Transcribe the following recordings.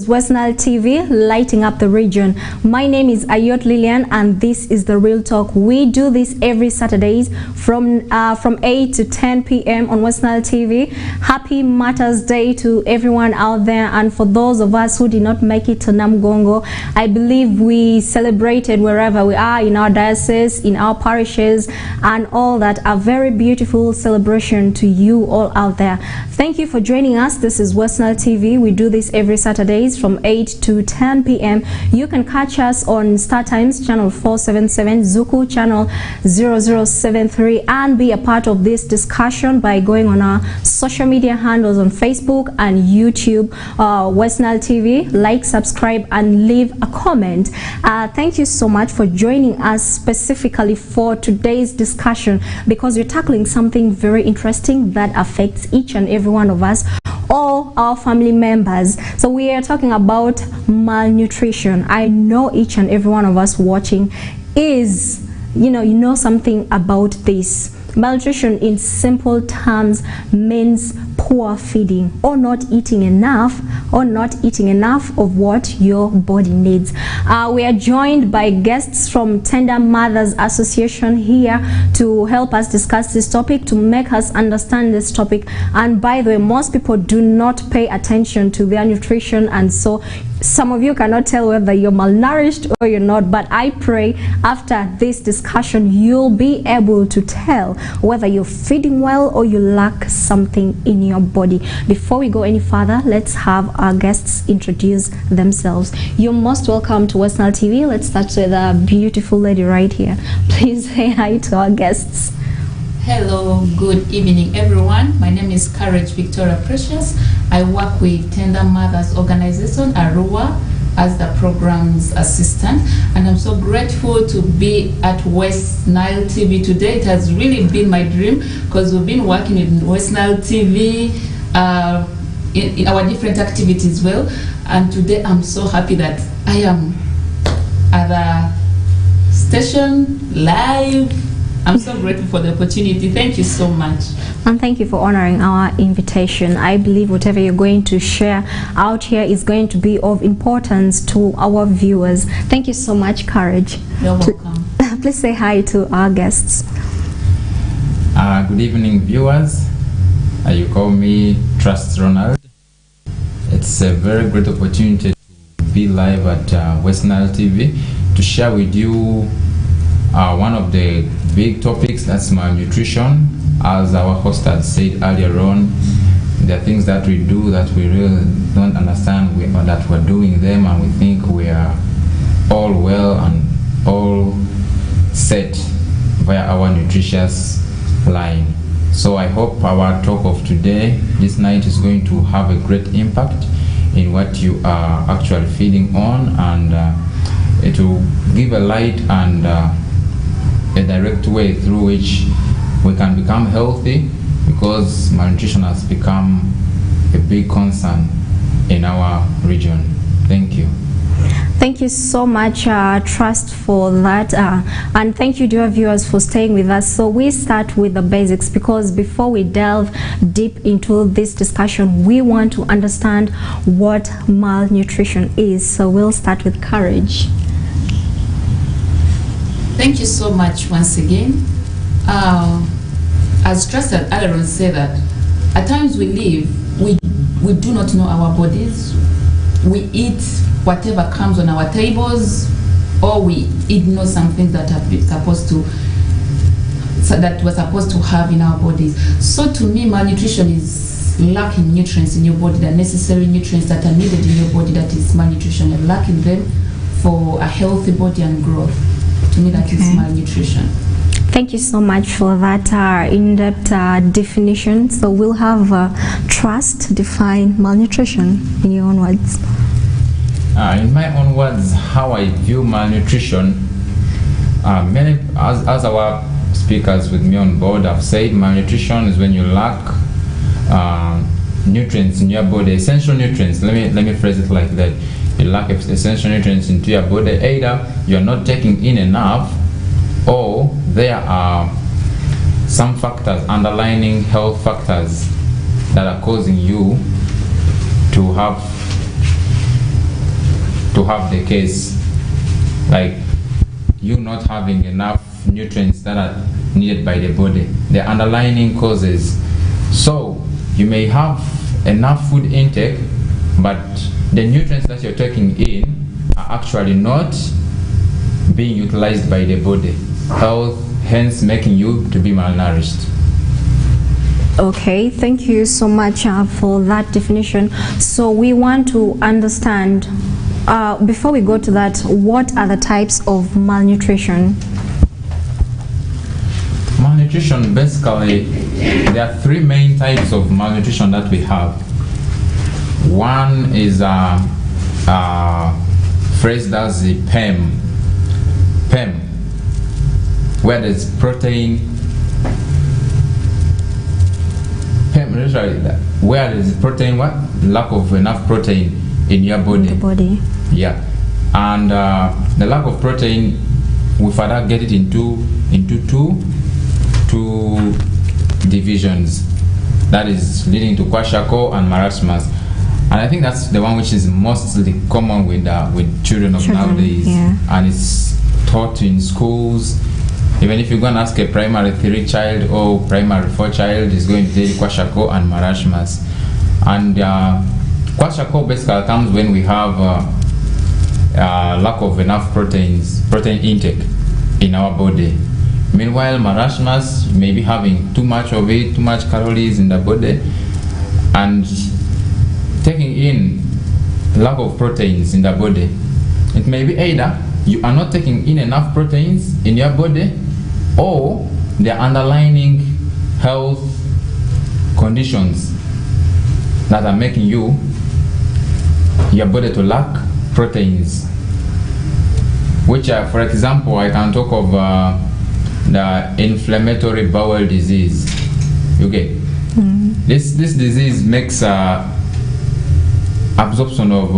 Westnile TV, lighting up the region. My name is Ayot Lillian, and this is the Real Talk. We do this every Saturdays from 8 to 10 p.m. on Westnile TV. Happy Mother's Day to everyone out there, and for those of us who did not make it to Namugongo, I believe we celebrated wherever we are in our diocese, in our parishes, and all that. A very beautiful celebration to you all out there. Thank you for joining us. This is Westnile TV. We do this every Saturday from 8 to 10 p.m. You can catch us on Star Times channel 477, Zuku channel 0073, and be a part of this discussion by going on our social media handles on Facebook and YouTube, Westnile TV. Like, subscribe, and leave a comment. Thank you so much for joining us specifically for today's discussion, because we're tackling something very interesting that affects each and every one of us, all our family members. So we are talking about malnutrition. I know each and every one of us watching is, you know something about this. Malnutrition in simple terms means poor feeding, or not eating enough, of what your body needs. We are joined by guests from Tender Mothers Association here to help us discuss this topic, to make us understand this topic. And by the way, most people do not pay attention to their nutrition, and so some of you cannot tell whether you're malnourished or you're not, but I pray after this discussion you'll be able to tell whether you're feeding well or you lack something in your body. Before we go any further, let's have our guests introduce themselves. You're most welcome to Westnile TV. Let's start with a beautiful lady right here. Please say hi to our guests. Hello, good evening everyone. My name is Courage Victoria Precious. I work with Tender Mothers Organization, Arua, as the program's assistant, and I'm so grateful to be at Westnile TV today. It has really been my dream, because we've been working in Westnile TV in our different activities well, and today I'm so happy that I am at the station live. I'm so grateful for the opportunity. Thank you so much. And thank you for honoring our invitation. I believe whatever you're going to share out here is going to be of importance to our viewers. Thank you so much, Courage. You're welcome. Please say hi to our guests. Good evening, viewers. You call me Trust Ronald. It's a very great opportunity to be live at Westnile TV to share with you one of the big topics, that's malnutrition. As our host had said earlier on, there are things that we do that we really don't understand, or that we're doing them and we think we are all well and all set via our nutritious line. So I hope our talk of today, this night, is going to have a great impact in what you are actually feeding on, and it will give a light and a direct way through which we can become healthy, because malnutrition has become a big concern in our region. Thank you. Thank you so much, Trust, for that, and thank you, dear viewers, for staying with us. So we start with the basics, because before we delve deep into this discussion, we want to understand what malnutrition is. So we'll start with Courage. Thank you so much once again. As Trust and Aaron say that at times we live, we do not know our bodies. We eat whatever comes on our tables, or we ignore something that we're supposed to have in our bodies. So to me, malnutrition is lacking nutrients in your body, the necessary nutrients that are needed in your body. That is malnutrition, and lacking them for a healthy body and growth. To me, that is malnutrition. Thank you so much for that in-depth definition. So we'll have Trust define malnutrition in your own words. In my own words, how I view malnutrition, as our speakers with me on board have said, malnutrition is when you lack nutrients in your body, essential nutrients. Let me phrase it like that. you lack essential nutrients into your body. Either you're not taking in enough, or there are some factors, underlying health factors, that are causing you to have the case, like you not having enough nutrients that are needed by the body, the underlying causes. So you may have enough food intake, but the nutrients that you're taking in are actually not being utilized by the body, hence making you to be malnourished. Okay, thank you so much for that definition. So we want to understand, before we go to that, what are the types of malnutrition? Malnutrition, basically, there are three main types of malnutrition that we have. One is phrased as the PEM, where there's protein, where there's protein, lack of enough protein in your body. The body. Yeah, and the lack of protein, we further get it into two divisions. That is leading to kwashiorkor and marasmus. And I think that's the one which is mostly common with children of nowadays. Yeah. And it's taught in schools. Even if you're going to ask a primary 3 child or primary 4 child, is going to tell you kwashiorkor and marasmus. And kwashiorkor basically comes when we have lack of enough protein intake in our body. Meanwhile, marasmus may be having too much of it, too much calories in the body, and taking in lack of proteins in the body. It may be either you are not taking in enough proteins in your body, or the underlying health conditions that are making your body to lack proteins. Which are, for example, I can talk of the inflammatory bowel disease. Okay, this disease makes absorption of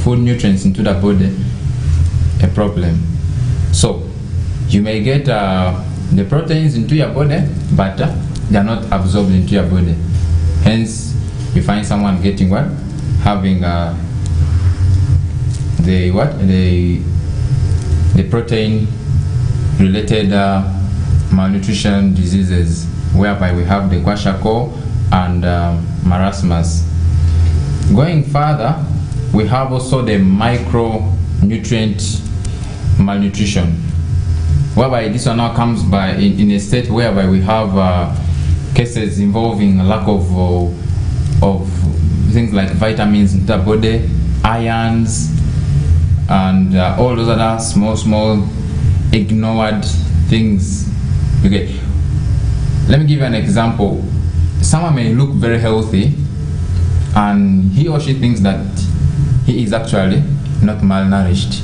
food nutrients into the body a problem. So you may get the proteins into your body, but they are not absorbed into your body. Hence, you find someone getting having the protein related malnutrition diseases, whereby we have the kwashiorkor and marasmus. Going further, we have also the micronutrient malnutrition, whereby this one now comes by in a state whereby we have cases involving a lack of things like vitamins in the body, irons, and all those other small ignored things. Okay, let me give you an example. Someone may look very healthy, and he or she thinks that he is actually not malnourished.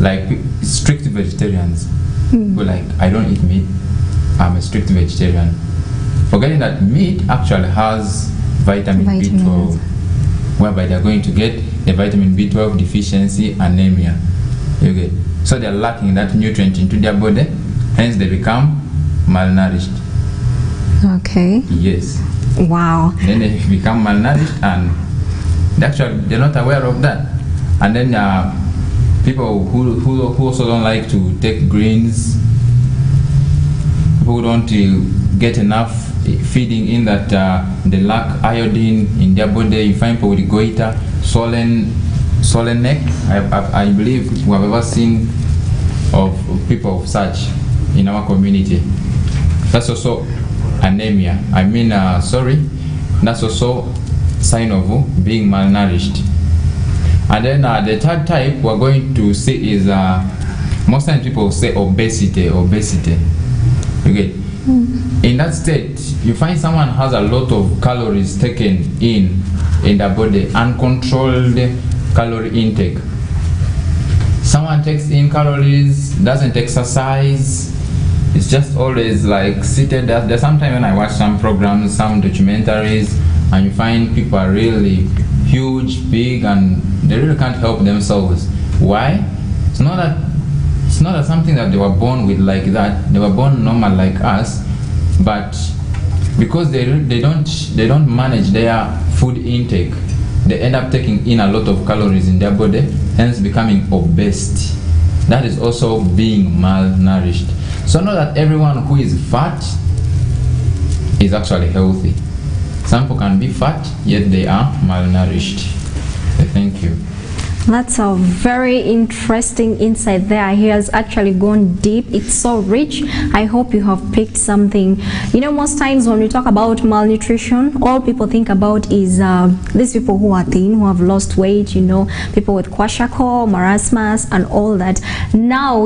Like strict vegetarians who like, I don't eat meat, I'm a strict vegetarian, forgetting that meat actually has vitamin B12, whereby they're going to get the vitamin B12 deficiency, anemia. Okay, so they're lacking that nutrient into their body, hence they become malnourished. Okay. Yes. Wow. Then they become malnourished, and they're not aware of that. And then people who also don't like to take greens, people who don't get enough feeding in that they lack iodine in their body. You find people with goiter, swollen neck. I believe we have ever seen of people of such in our community. That's also anemia. That's also sign of being malnourished. And then the third type we're going to see is most times people say obesity. Okay. In that state, you find someone has a lot of calories taken in the body, uncontrolled calorie intake. Someone takes in calories, doesn't exercise, it's just always like seated. There's sometimes when I watch some programs, some documentaries, and you find people are really huge, big, and they really can't help themselves. Why? It's not that something that they were born with like that. They were born normal like us, but because they don't manage their food intake, they end up taking in a lot of calories in their body, hence becoming obese. That is also being malnourished. So know that everyone who is fat is actually healthy. Some people can be fat, yet they are malnourished. Thank you. That's a very interesting insight there. He has actually gone deep. It's so rich. I hope you have picked something. You know, most times when we talk about malnutrition, all people think about is these people who are thin, who have lost weight, you know, people with kwashiorkor, marasmus, and all that. Now,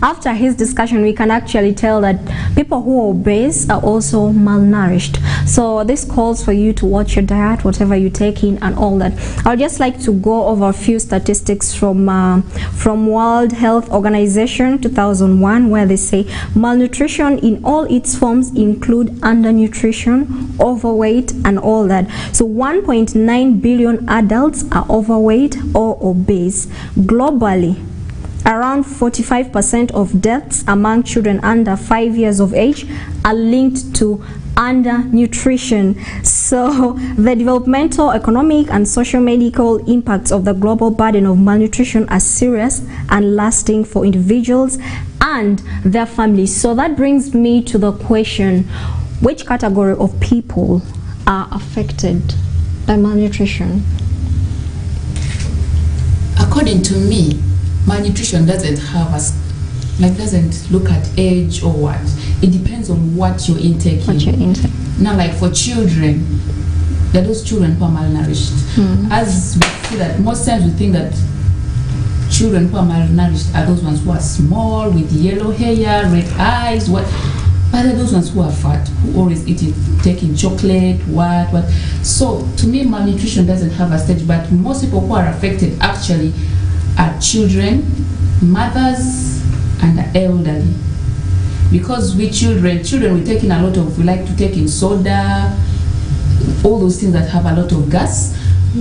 after his discussion, we can actually tell that people who are obese are also malnourished. So this calls for you to watch your diet, whatever you take in, and all that. I would just like to go over a few statistics from World Health Organization 2001, where they say malnutrition in all its forms include undernutrition, overweight, and all that. So 1.9 billion adults are overweight or obese globally. Around 45% of deaths among children under 5 years of age are linked to undernutrition. So the developmental, economic, and social medical impacts of the global burden of malnutrition are serious and lasting for individuals and their families. So that brings me to the question, which category of people are affected by malnutrition? According to me, malnutrition doesn't look at age or what. It depends on what you're intaking. Now, like for children, there are those children who are malnourished. As we see that most times we think that children who are malnourished are those ones who are small with yellow hair, red eyes, what? But there are those ones who are fat, who always eating, taking chocolate, what. So to me, malnutrition doesn't have a stage, but most people who are affected actually are children, mothers, and the elderly. Because we children we take in a lot of, we like to take in soda, all those things that have a lot of gas.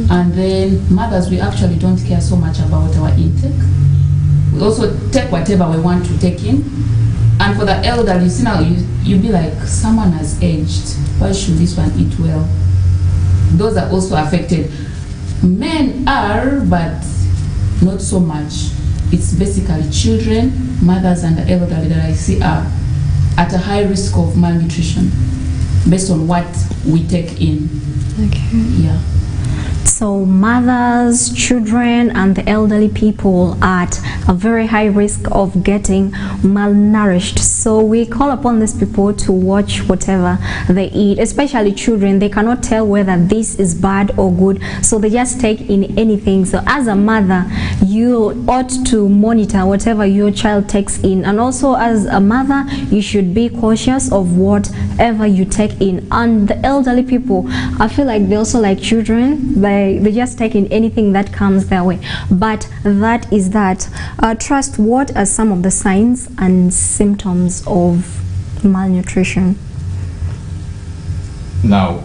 And then mothers, we actually don't care so much about our intake. We also take whatever we want to take in. And for the elderly, you see now, you be like, someone has aged, why should this one eat well? Those are also affected. Men are, but not so much. It's basically children, mothers, and the elderly that I see are at a high risk of malnutrition based on what we take in. Okay. Yeah. So mothers, children, and the elderly people are at a very high risk of getting malnourished. So we call upon these people to watch whatever they eat, especially children. They cannot tell whether this is bad or good, so they just take in anything. So as a mother, you ought to monitor whatever your child takes in, and also as a mother, you should be cautious of whatever you take in. And the elderly people, I feel like they also like children. They just take in anything that comes their way. But that is that. Trust, what are some of the signs and symptoms of malnutrition? Now,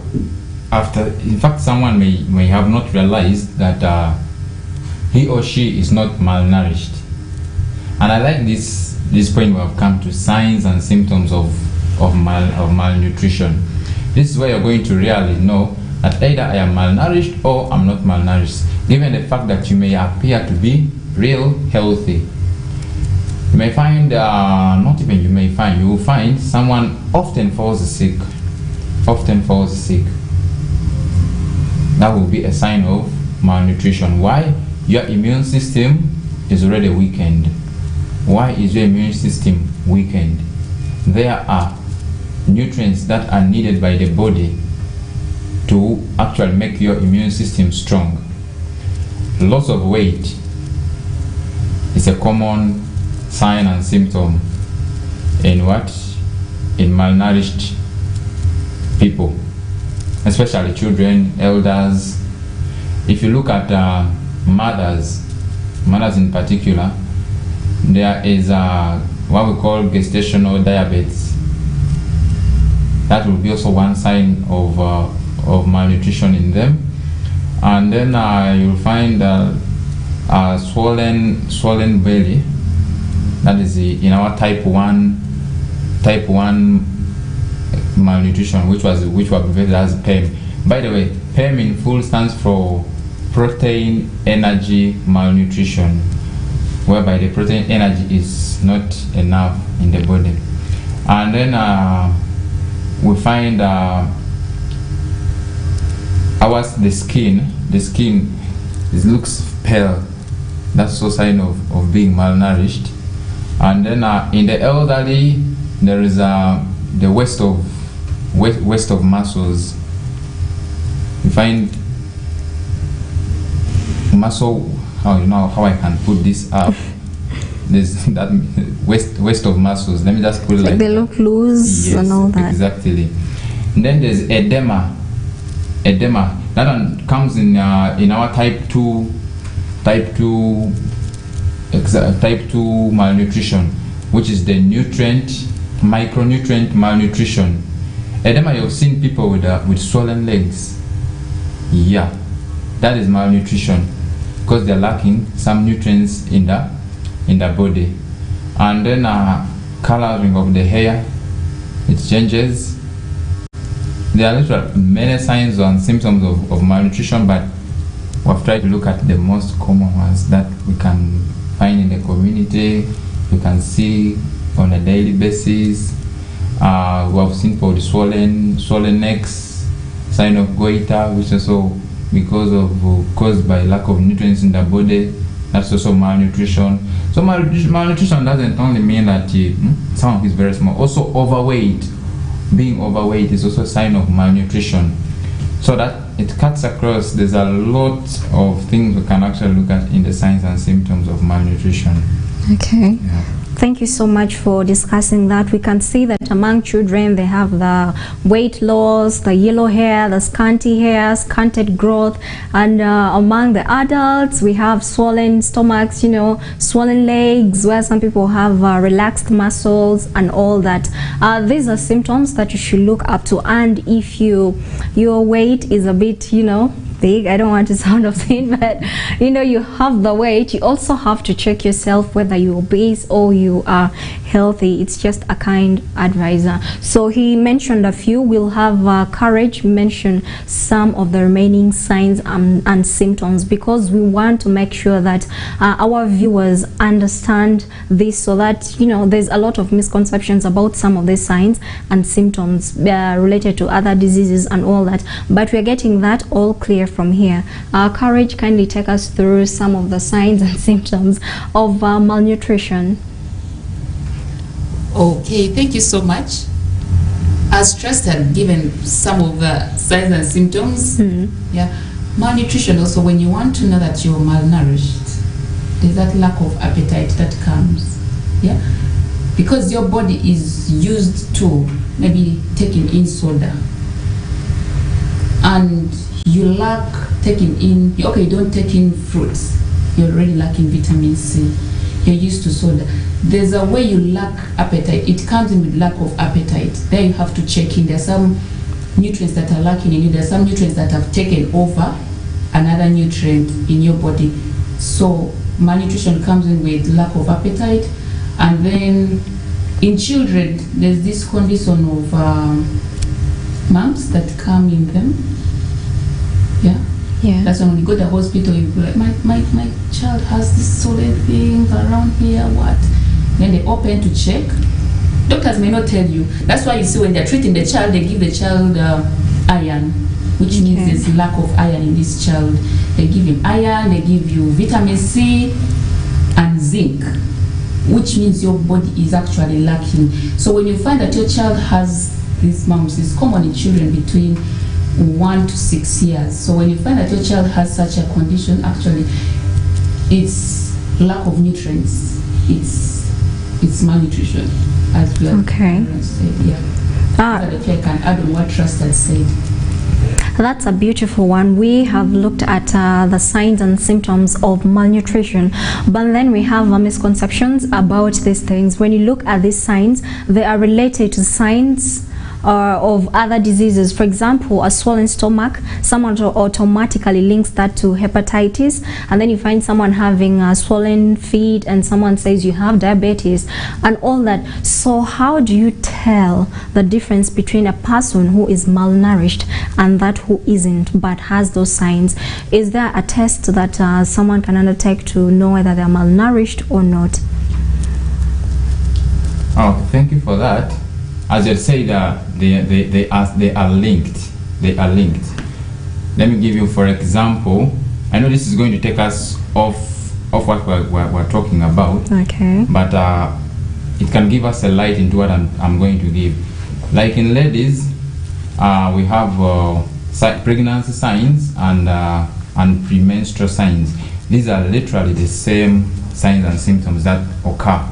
in fact, someone may have not realized that he or she is not malnourished. And I like this point we have come to, signs and symptoms of malnutrition. This is where you're going to really know that either I am malnourished or I'm not malnourished, given the fact that you may appear to be real healthy. You may find, not even you may find, you will find someone often falls sick. That will be a sign of malnutrition. Why? Your immune system is already weakened. Why is your immune system weakened? There are nutrients that are needed by the body to actually make your immune system strong. Loss of weight is a common sign and symptom in what? In malnourished people, especially children, elders. If you look at mothers in particular, there is what we call gestational diabetes. That will be also one sign of malnutrition in them. And then you'll find a swollen belly. That is in our type 1 malnutrition, which was abbreviated as PEM. By the way, PEM in full stands for protein energy malnutrition, whereby the protein energy is not enough in the body. And then we find the skin it looks pale. That's also a sign of being malnourished. And then in the elderly, there is the waste of muscles. You find muscle, how I can put this up. There's that waste of muscles. Let me just put it like they look loose. Yes, and all that. Exactly. And then there's edema. That one comes in our type 2 malnutrition, which is the micronutrient malnutrition. Edema, you've seen people with swollen legs. Yeah, that is malnutrition because they're lacking some nutrients in the body. And then coloring of the hair, it changes. There are literally many signs and symptoms of malnutrition, but we've tried to look at the most common ones that we can find in the community, we can see on a daily basis. We have seen people with swollen necks, sign of goiter, which is also caused by lack of nutrients in the body. That's also malnutrition. So malnutrition doesn't only mean that someone is very small. Also overweight. Being overweight is also a sign of malnutrition. So that it cuts across. There's a lot of things we can actually look at in the signs and symptoms of malnutrition. Okay. Yeah. Thank you so much for discussing that. We can see that among children, they have the weight loss, the yellow hair, the scanty hair, stunted growth, and among the adults, we have swollen stomachs, swollen legs, where some people have relaxed muscles and all that. These are symptoms that you should look up to. And if your weight is a bit, big, I don't want to sound obscene, but you have the weight, you also have to check yourself whether you're obese or you are healthy. It's just a kind advisor. So he mentioned a few. We'll have Courage mention some of the remaining signs and symptoms, because we want to make sure that our viewers understand this, so that there's a lot of misconceptions about some of these signs and symptoms related to other diseases and all that, but we're getting that all clear from here. Courage, kindly take us through some of the signs and symptoms of malnutrition. Okay, thank you so much. As Trust had given some of the signs and symptoms, yeah, malnutrition also, when you want to know that you're malnourished, there's that lack of appetite that comes, yeah, because your body is used to maybe taking in soda, and you lack taking in, you don't take in fruits, you're already lacking vitamin C, you're used to soda. There's a way you lack appetite. It comes in with lack of appetite. There you have to check in. There's some nutrients that are lacking in you. There's some nutrients that have taken over another nutrient in your body. So malnutrition comes in with lack of appetite. And then in children, there's this condition of mumps that come in them. Yeah. That's when you go to the hospital, you go like, my child has this solid thing around here, what? Then they open to check. Doctors may not tell you. That's why you see when they're treating the child, they give the child iron, which means there's lack of iron in this child. They give him iron, they give you vitamin C and zinc, which means your body is actually lacking. So when you find that your child has these mumps, it's common in children between 1 to 6 years. So when you find that your child has such a condition, actually it's lack of nutrients. It's malnutrition, as we have said. Yeah. If I can add on what Trust has said. That's a beautiful one. We have looked at the signs and symptoms of malnutrition, but then we have misconceptions about these things. When you look at these signs, they are related to signs of other diseases. For example, a swollen stomach, someone automatically links that to hepatitis, and then you find someone having swollen feet and someone says you have diabetes and all that. So how do you tell the difference between a person who is malnourished and that who isn't but has those signs? Is there a test that someone can undertake to know whether they're malnourished or not? Oh, thank you for that. As you said, they are linked. They are linked. Let me give you, for example, I know this is going to take us off what we're talking about. Okay. But it can give us a light into what I'm going to give. Like in ladies, we have pregnancy signs and premenstrual signs. These are literally the same signs and symptoms that occur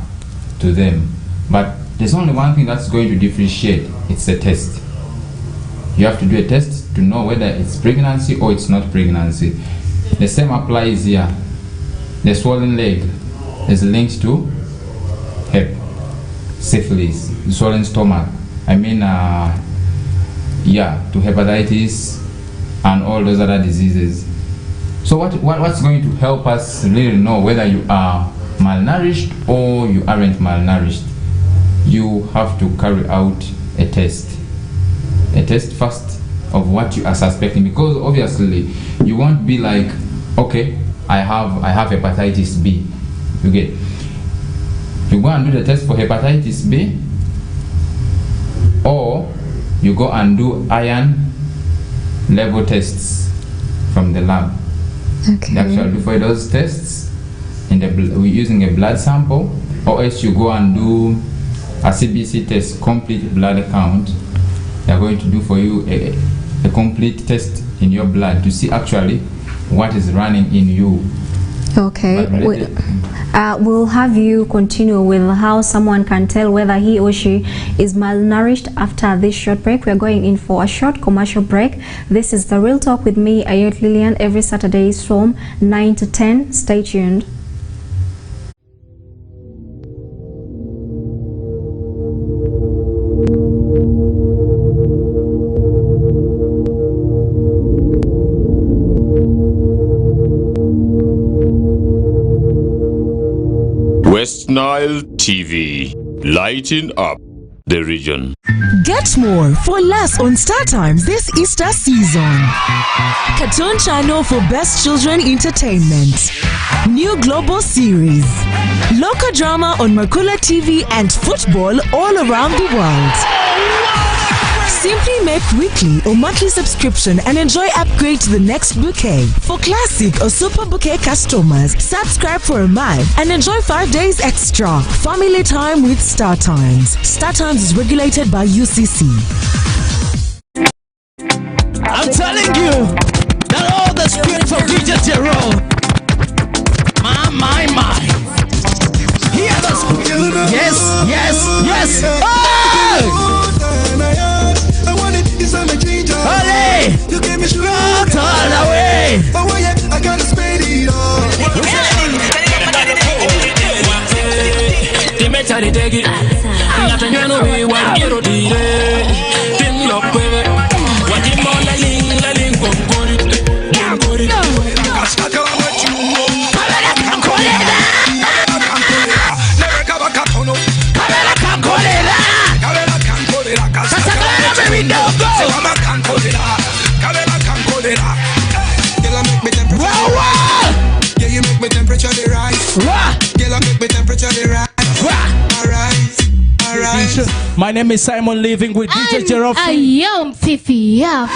to them. But there's only one thing that's going to differentiate. It's a test. You have to do a test to know whether it's pregnancy or it's not pregnancy. The same applies here. The swollen leg is linked to hep, syphilis, the swollen stomach. I mean, to hepatitis and all those other diseases. So what's going to help us really know whether you are malnourished or you aren't malnourished? You have to carry out a test first of what you are suspecting, because obviously you won't be like, okay, I have hepatitis B. You get, you go and do the test for hepatitis B, or you go and do iron level tests from the lab. Okay. They actually do for those tests we're using a blood sample, or else you go and do a CBC test, complete blood count. They're going to do for you a complete test in your blood to see actually what is running in you. Okay. We'll have you continue with how someone can tell whether he or she is malnourished after this short break. We're going in for a short commercial break. This is The Real Talk with me, Ayot Lillian, every Saturdays from 9 to 10. Stay tuned. Westnile TV, lighting up the region. Get more for less on Star Times this Easter season. Cartoon channel for best children entertainment. New global series. Local drama on Mercula TV and football all around the world. Simply make weekly or monthly subscription and enjoy upgrade to the next bouquet. For classic or super bouquet customers, subscribe for a month and enjoy 5 days extra. Family time with Star Times. Star Times is regulated by UCC. I'm telling you that all the spirits of DJ Jerome, my. Hear the spirit. Yes. Oh! Olé! You give me strength all the way. Oh yeah, I gotta spend it all. My name is Simon, living with DJ Jerome. Ayom Fifi, yeah.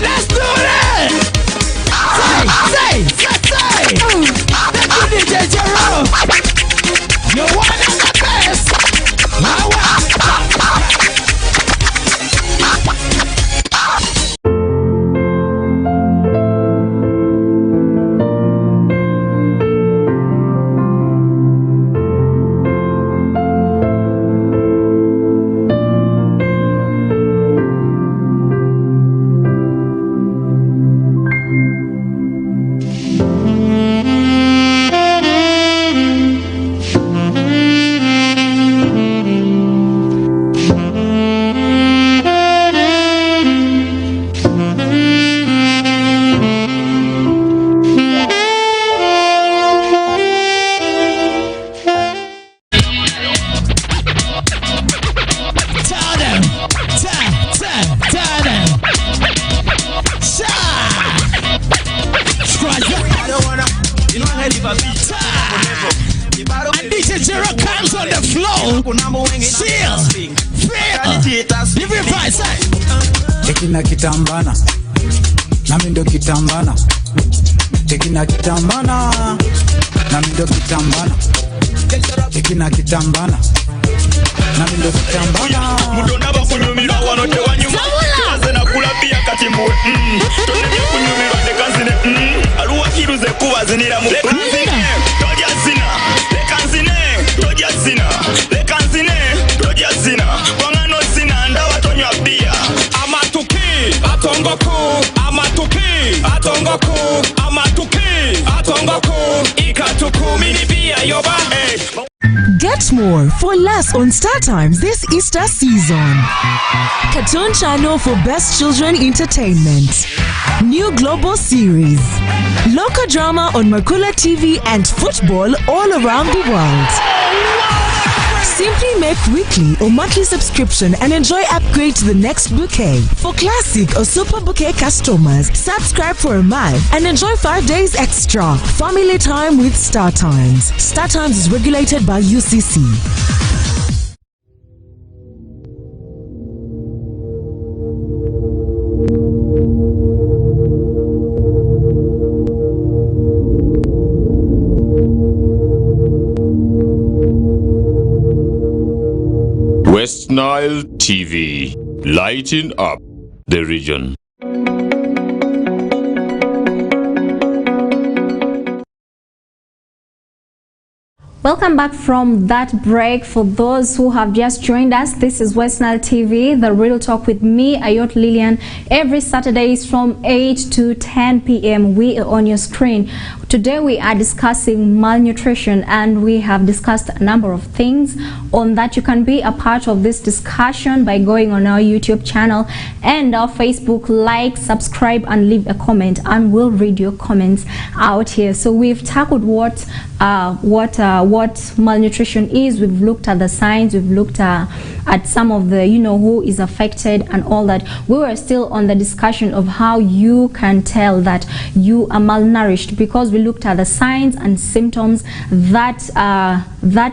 Let's do it! Say! Thank you, DJ Jerome. You're one of the best. Tekina kitambana nami ndo kitambana, tekina kitambana nami ndo kitambana, tekina kitambana nami ndo kitambana. Mudona bakunyumira wano tewanyuma kaze nakula pia kati mwe tonne kunyumira dekanzine aluwa kiruze kubazinira mu lekanzine toja zina lekanzine toja zina lekanzine toja zina wangano zina ndawa tonywa pia amatuki atongoku amatuki atongoku amatuki atongoku ikatuku mini pia yoba Get more for less on Star Times this Easter season. Cartoon channel for best children entertainment. New global series. Local drama on Makula TV and football all around the world. Simply make weekly or monthly subscription and enjoy upgrade to the next bouquet. For classic or super bouquet customers, subscribe for a month and enjoy 5 days extra. Family time with Star Times. Star Times is regulated by UCC. Westnile TV, lighting up the region. Welcome back from that break. For those who have just joined us, this is Westnile TV, the real talk with me, Ayot Lillian. Every Saturdays from 8 to 10 p.m. we are on your screen. Today we are discussing malnutrition, and we have discussed a number of things on that. You can be a part of this discussion by going on our YouTube channel and our Facebook. Like, subscribe and leave a comment, and we'll read your comments out here. So we've tackled what malnutrition is. We've looked at the signs, we've looked at some of the who is affected and all that. We were still on the discussion of how you can tell that you are malnourished, because we looked at the signs and symptoms that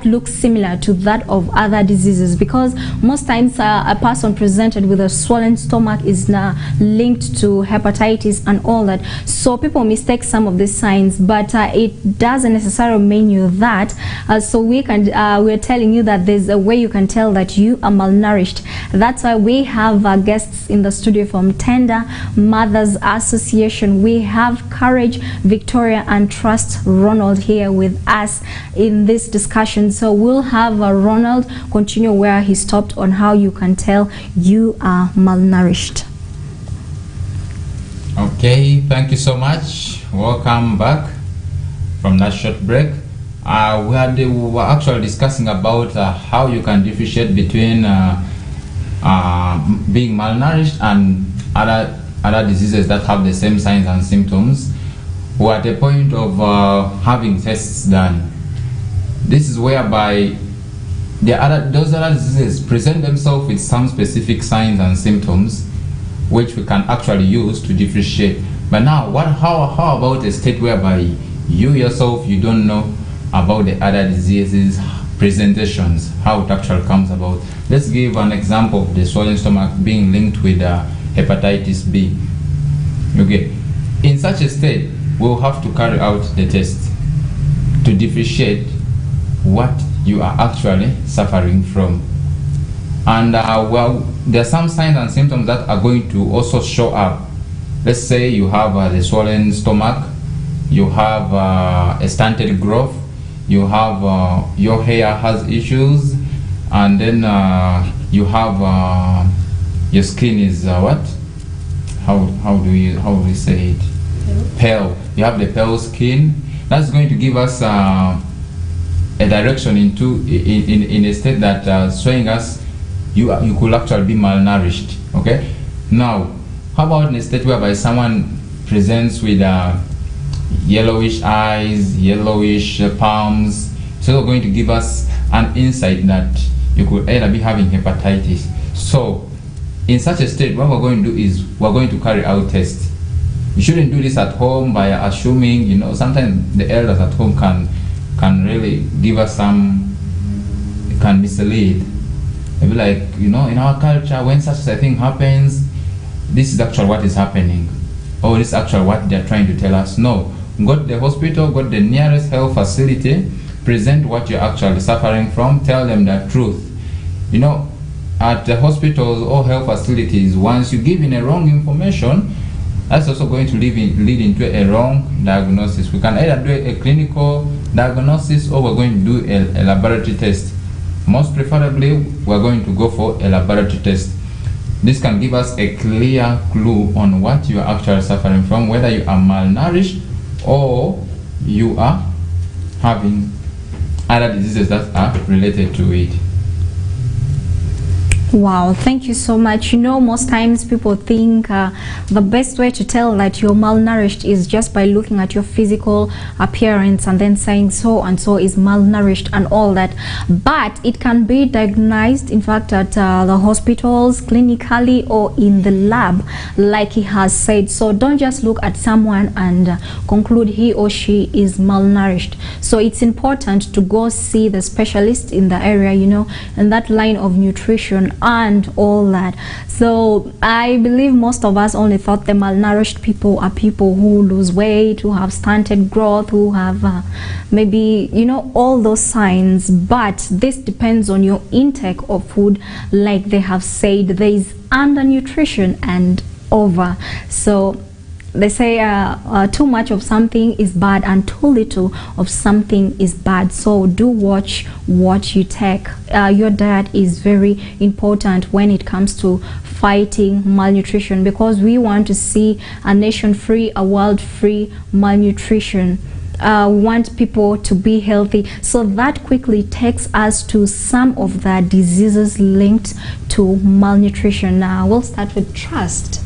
look similar to that of other diseases, because most times a person presented with a swollen stomach is now linked to hepatitis and all that. So people mistake some of these signs, but it doesn't necessarily mean you that. So we're telling you that there's a way you can tell that you are malnourished. That's why we have guests in the studio from Tender Mothers Association. We have Courage, Victoria and Trust Ronald here with us in this discussion. So we'll have Ronald continue where he stopped on how you can tell you are malnourished. Okay, thank you so much. Welcome back from that short break. We were actually discussing about how you can differentiate between being malnourished and other diseases that have the same signs and symptoms. We're at the point of having tests done. This is whereby those other diseases present themselves with some specific signs and symptoms which we can actually use to differentiate. But now, how about a state whereby you yourself, you don't know about the other diseases presentations, how it actually comes about? Let's give an example of the swollen stomach being linked with hepatitis B. Okay, in such a state, we'll have to carry out the test to differentiate what you are actually suffering from. And well, there are some signs and symptoms that are going to also show up. Let's say you have the swollen stomach, you have a stunted growth, you have your hair has issues, and then you have your skin is what? How do we say it? Pale. You have the pale skin. That's going to give us a direction in a state that showing us you could actually be malnourished. Okay. Now, how about in a state whereby someone presents with yellowish eyes, yellowish palms? So going to give us an insight that you could either be having hepatitis. So in such a state, what we're going to do is we're going to carry out tests. You shouldn't do this at home by assuming, sometimes the elders at home can really give us some can mislead. Maybe like, in our culture, when such a thing happens, this is actually what is happening, or this is actually what they're trying to tell us. No, go to the hospital, go to the nearest health facility, present what you're actually suffering from, tell them the truth. At the hospitals or health facilities, once you give in a wrong information, that's also going to lead into a wrong diagnosis. We can either do a clinical diagnosis or we're going to do a laboratory test. Most preferably, we're going to go for a laboratory test. This can give us a clear clue on what you are actually suffering from, whether you are malnourished or you are having other diseases that are related to it. Wow, thank you so much. Most times people think the best way to tell that you're malnourished is just by looking at your physical appearance and then saying so and so is malnourished and all that. But it can be diagnosed, in fact, at the hospitals, clinically, or in the lab, like he has said. So don't just look at someone and conclude he or she is malnourished. So it's important to go see the specialist in the area, in that line of nutrition and all that. So I believe most of us only thought the malnourished people are people who lose weight, who have stunted growth, who have maybe all those signs. But this depends on your intake of food. Like they have said, there is undernutrition and over. So they say too much of something is bad and too little of something is bad. So do watch what you take. Your diet is very important when it comes to fighting malnutrition, because we want to see a nation free, a world free malnutrition. We want people to be healthy. So that quickly takes us to some of the diseases linked to malnutrition. Now we'll start with trust.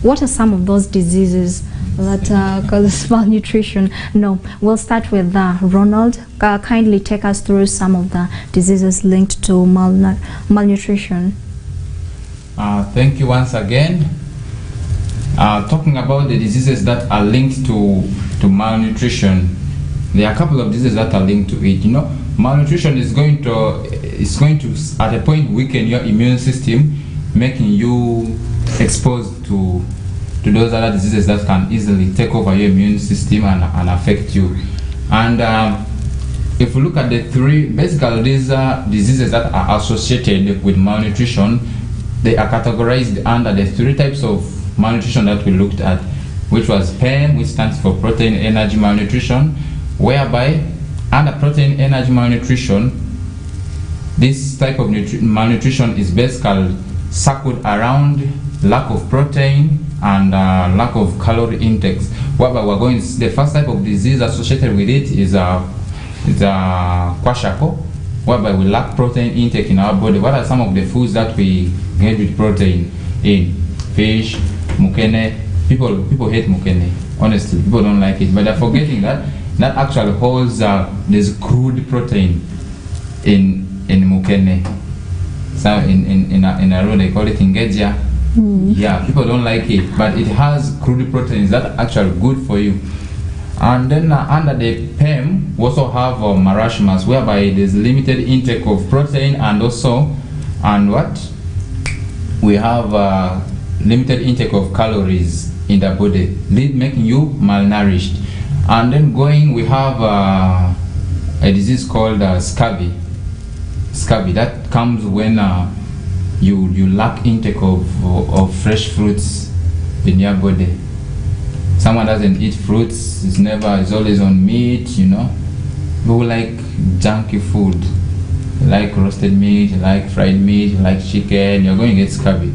What are some of those diseases that cause malnutrition? No, we'll start with Ronald. Kindly take us through some of the diseases linked to malnutrition. Thank you once again. Talking about the diseases that are linked to malnutrition, there are a couple of diseases that are linked to it. Malnutrition is going to at a point weaken your immune system, making you exposed to those other diseases that can easily take over your immune system and affect you. And if we look at the three, basically these diseases that are associated with malnutrition, they are categorized under the three types of malnutrition that we looked at, which was PEM, which stands for protein energy malnutrition, whereby under protein energy malnutrition, this type of malnutrition is basically circled around lack of protein and lack of calorie intakes. Whereby we're going to see the first type of disease associated with it is kwashiorkor, whereby we lack protein intake in our body. What are some of the foods that we get with protein in? Fish, mukene. People hate mukene. Honestly, people don't like it, but they're forgetting that actually holds there's crude protein in mukene. So in Aru they call it ingejia. Yeah, people don't like it, but it has crude proteins that are actually good for you. And then under the PEM, we also have marashmas, whereby there's limited intake of protein, and also, we have limited intake of calories in the body, making you malnourished. And then we have a disease called scurvy. Scurvy that comes when you lack intake of fresh fruits in your body. Someone doesn't eat fruits, is always on meat, People like junky food. You like roasted meat, you like fried meat, you like chicken, you're going to get scurvy.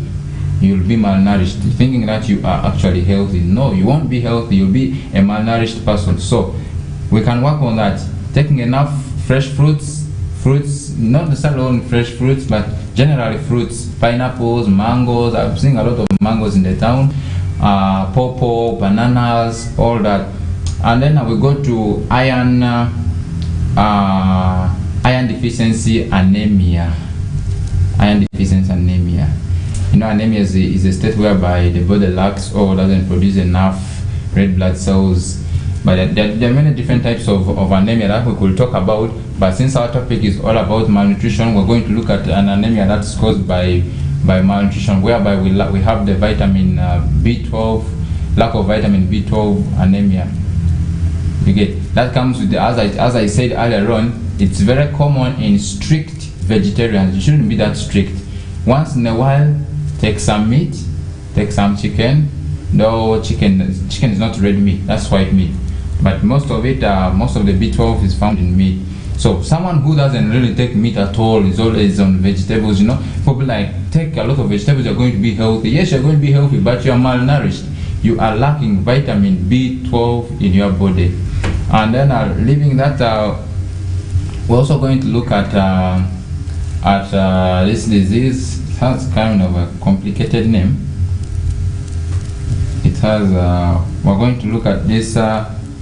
You'll be malnourished, thinking that you are actually healthy. No, you won't be healthy, you'll be a malnourished person. So we can work on that, taking enough fresh fruits, not necessarily only fresh fruits, but generally fruits, pineapples, mangoes. I'm seeing a lot of mangoes in the town, pawpaw, bananas, all that. And then we go to iron deficiency anemia. Iron deficiency anemia. Anemia is a state whereby the body lacks or doesn't produce enough red blood cells But there are many different types of anemia that we could talk about. But since our topic is all about malnutrition, we're going to look at an anemia that's caused by malnutrition, whereby we have the vitamin B12, lack of vitamin B12 anemia. You get that comes with the, as I said earlier on, it's very common in strict vegetarians. You shouldn't be that strict. Once in a while, take some meat, take some chicken. No, chicken is not red meat, that's white meat. But most of it, most of the B12 is found in meat. So someone who doesn't really take meat at all is always on vegetables, you know. People like, take a lot of vegetables, you're going to be healthy. Yes, you're going to be healthy, but you're malnourished. You are lacking vitamin B12 in your body. And then leaving that, we're also going to look at this disease. It has kind of a complicated name. It has, we're going to look at this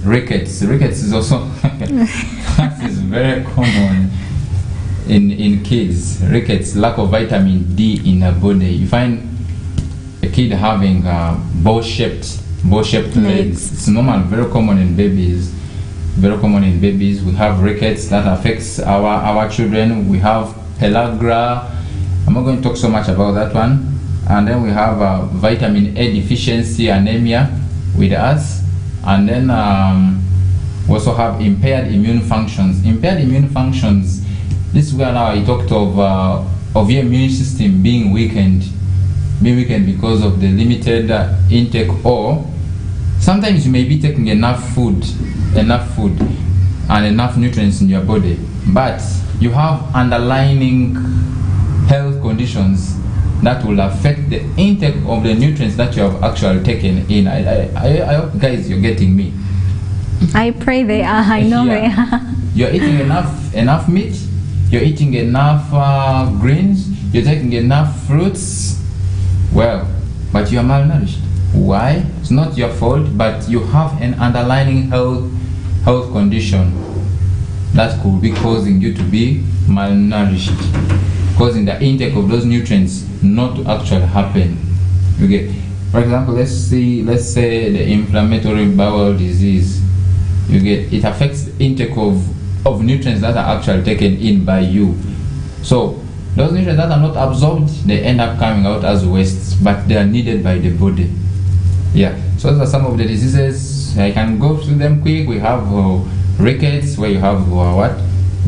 rickets. Rickets is also that is very common in kids. Rickets, lack of vitamin D in the body. You find a kid having ball-shaped legs. It's normal, very common in babies. Very common in babies. We have rickets that affects our children. We have pellagra. I'm not going to talk so much about that one. And then we have vitamin A deficiency anemia with us. And then we also have impaired immune functions. Impaired immune functions, this is where now I talked of your immune system being weakened because of the limited intake, or sometimes you may be taking enough food and enough nutrients in your body, but you have underlying health conditions that will affect the intake of the nutrients that you have actually taken in. I hope, guys, you're getting me. I pray they are. I know they are. You're eating enough meat. You're eating enough greens. You're taking enough fruits. Well, but you are malnourished. Why? It's not your fault, but you have an underlying health condition that could be causing you to be malnourished, causing the intake of those nutrients not to actually happen. Okay. For example, let's say the inflammatory bowel disease. You get, it affects the intake of nutrients that are actually taken in by you. So those nutrients that are not absorbed, they end up coming out as waste, but they are needed by the body. Yeah. So those are some of the diseases. I can go through them quick. We have rickets, where you have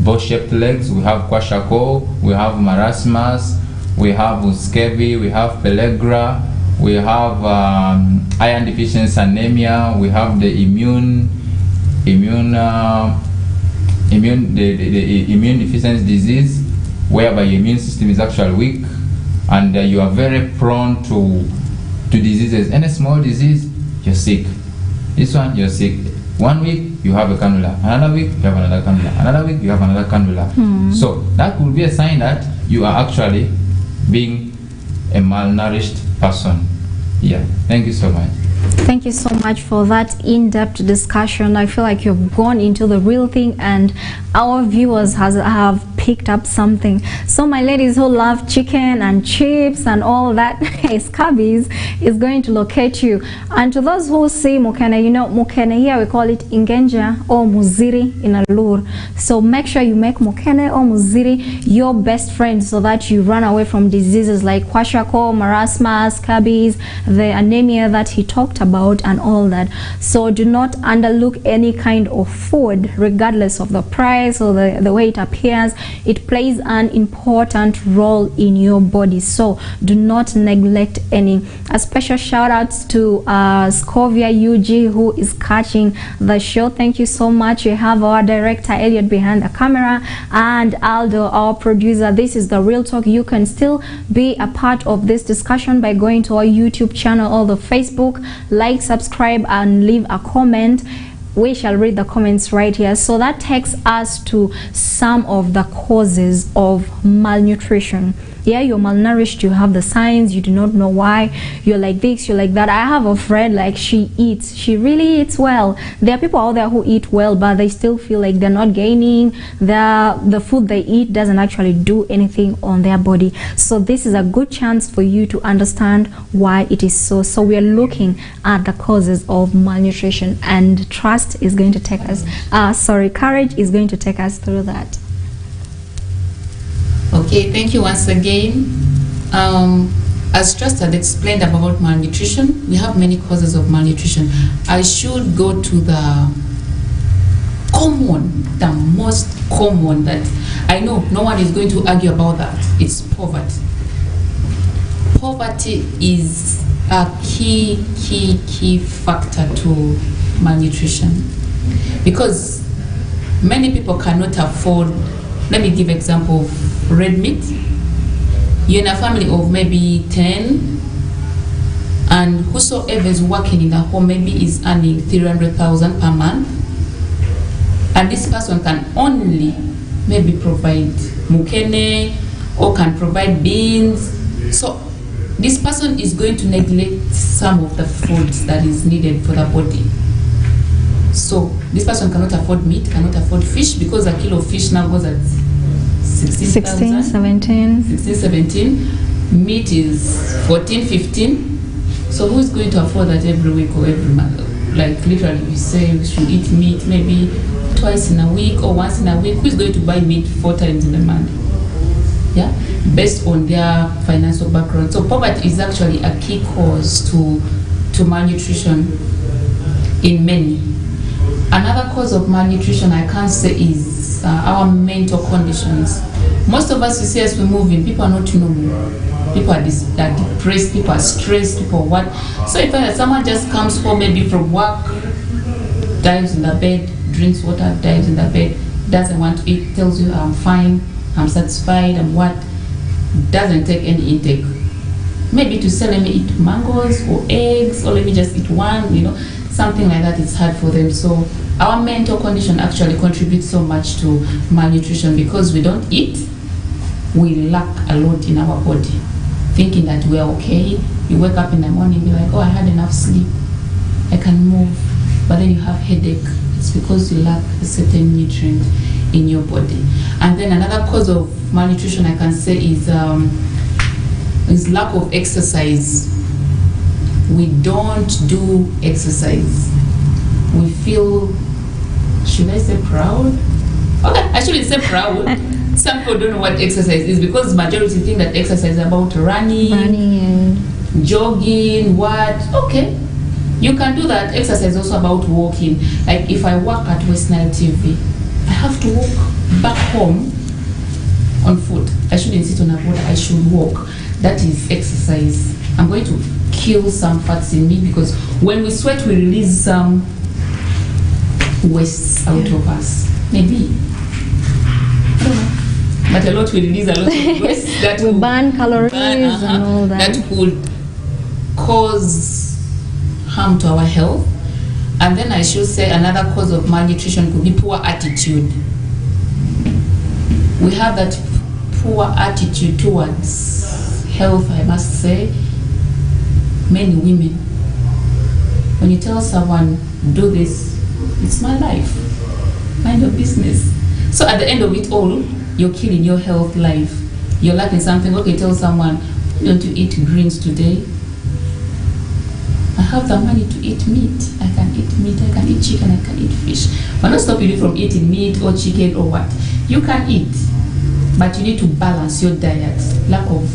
ball-shaped legs. We have kwashiorkor. We have marasmus. We have scurvy. We have pellagra. We have iron deficiency anemia. We have the immune deficiency disease, whereby your immune system is actually weak, and you are very prone to diseases. Any small disease, you're sick. This one, you're sick. 1 week you have a cannula, another week you have another cannula, another week you have another cannula. So that could be a sign that you are actually being a malnourished person. Yeah. Thank you so much. Thank you so much for that in-depth discussion. I feel like you've gone into the real thing, and our viewers have picked up something. So my ladies who love chicken and chips and all that, scabies is going to locate you. And to those who see mukene, you know, mukene here we call it ingenja or muziri in Alur. So make sure you make mukene or muziri your best friend, so that you run away from diseases like kwashiorkor, marasmus, scabies, the anemia that he talked about and all that. So do not underlook any kind of food, regardless of the price or the way it appears. It plays an important role in your body, so do not neglect any. A special shout out to Scovia UG, who is catching the show. Thank you so much. We have our director Ayot behind the camera, and Aldo, our producer. This is the Real Talk. You can still be a part of this discussion by going to our YouTube channel or the Facebook. Like, subscribe, and leave a comment. We shall read the comments right here. So that takes us to some of the causes of malnutrition. yeah, you're malnourished, you have the signs, you do not know why, you're like this, you're like that. I have a friend, like, she really eats well. There are people out there who eat well, but they still feel like they're not gaining. The food they eat doesn't actually do anything on their body. So this is a good chance for you to understand why it is so. So we are looking at the causes of malnutrition, and Trust is going to take us, Courage is going to take us through that. Okay, thank you once again. As Trust had explained about malnutrition, we have many causes of malnutrition. I should go to the most common that I know no one is going to argue about that. It's poverty. Poverty is a key factor to malnutrition, because many people cannot afford. Let me give example of red meat. You're in a family of maybe 10, and whosoever is working in a home maybe is earning 300,000 per month, and this person can only maybe provide mukene or can provide beans. So this person is going to neglect some of the foods that is needed for the body. So this person cannot afford meat, cannot afford fish, because a kilo of fish now goes at 16, 17. Meat is 14, 15. So who is going to afford that every week or every month? Like literally we say we should eat meat maybe twice in a week or once in a week. Who is going to buy meat 4 times in a month? Yeah, based on their financial background. So poverty is actually a key cause to malnutrition in many. Another cause of malnutrition I can't say is our mental conditions. Most of us, you see, as we're moving, people are not normal. People are depressed, people are stressed, people are what. So if someone just comes home maybe from work, dives in the bed, drinks water, dives in the bed, doesn't want to eat, tells you I'm fine, I'm satisfied, I'm what, doesn't take any intake. Maybe to say let me eat mangoes or eggs, or let me just eat one, something like that is hard for them. So our mental condition actually contributes so much to malnutrition, because we don't eat, we lack a lot in our body, thinking that we're okay. You wake up in the morning, you're like, oh, I had enough sleep, I can move, but then you have headache. It's because you lack a certain nutrient in your body. And then another cause of malnutrition I can say is lack of exercise. We don't do exercise. We feel, should I say proud? Okay, I shouldn't say proud. Some people don't know what exercise is, because majority think that exercise is about running and jogging, what? Okay, you can do that. Exercise is also about walking. Like if I work at Westnile TV, I have to walk back home on foot. I shouldn't sit on a board, I should walk. That is exercise. I'm going to kill some fats in me, because when we sweat, we release some waste out of us. Maybe. I don't know. But a lot will release a lot of waste that we burn calories and all that. That could cause harm to our health. And then I should say another cause of malnutrition could be poor attitude. We have that poor attitude towards health, I must say. Many women, when you tell someone, do this, it's my life, mind your business. So at the end of it all, you're killing your health life. You're lacking something. Okay, tell someone, don't you eat greens today? I have the money to eat meat. I can eat meat, I can eat chicken, I can eat fish. But not stop you from eating meat or chicken or what. You can eat, but you need to balance your diet. Lack of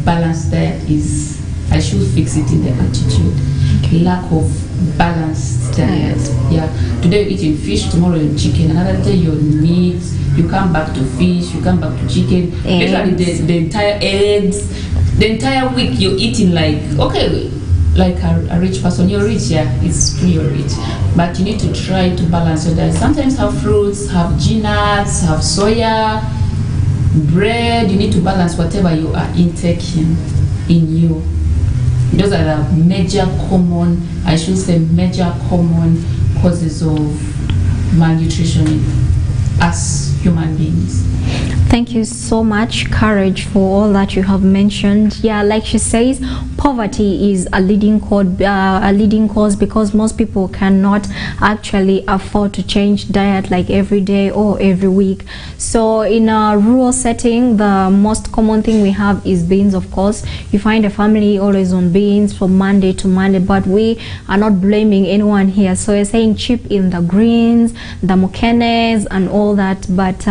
balanced diet is, I should fix it in the attitude. Okay. Lack of balanced diet. Yeah. Today you're eating fish, tomorrow you're chicken, another day you're meat, you come back to fish, you come back to chicken. Literally the entire eggs, the entire week you're eating like, okay, like a rich person. You're rich, yeah, it's true, you're rich. But you need to try to balance your diet. Sometimes have fruits, have nuts, have soya, bread. You need to balance whatever you are intaking in you. Those are the major common, I should say major common causes of malnutrition in us human beings. Thank you. Thank you so much, Courage, for all that you have mentioned. Yeah, like she says, poverty is a leading cause because most people cannot actually afford to change diet like every day or every week. So in a rural setting, the most common thing we have is beans. Of course, you find a family always on beans from Monday to Monday, but we are not blaming anyone here. So you're saying chip in the greens, the mukenes and all that, but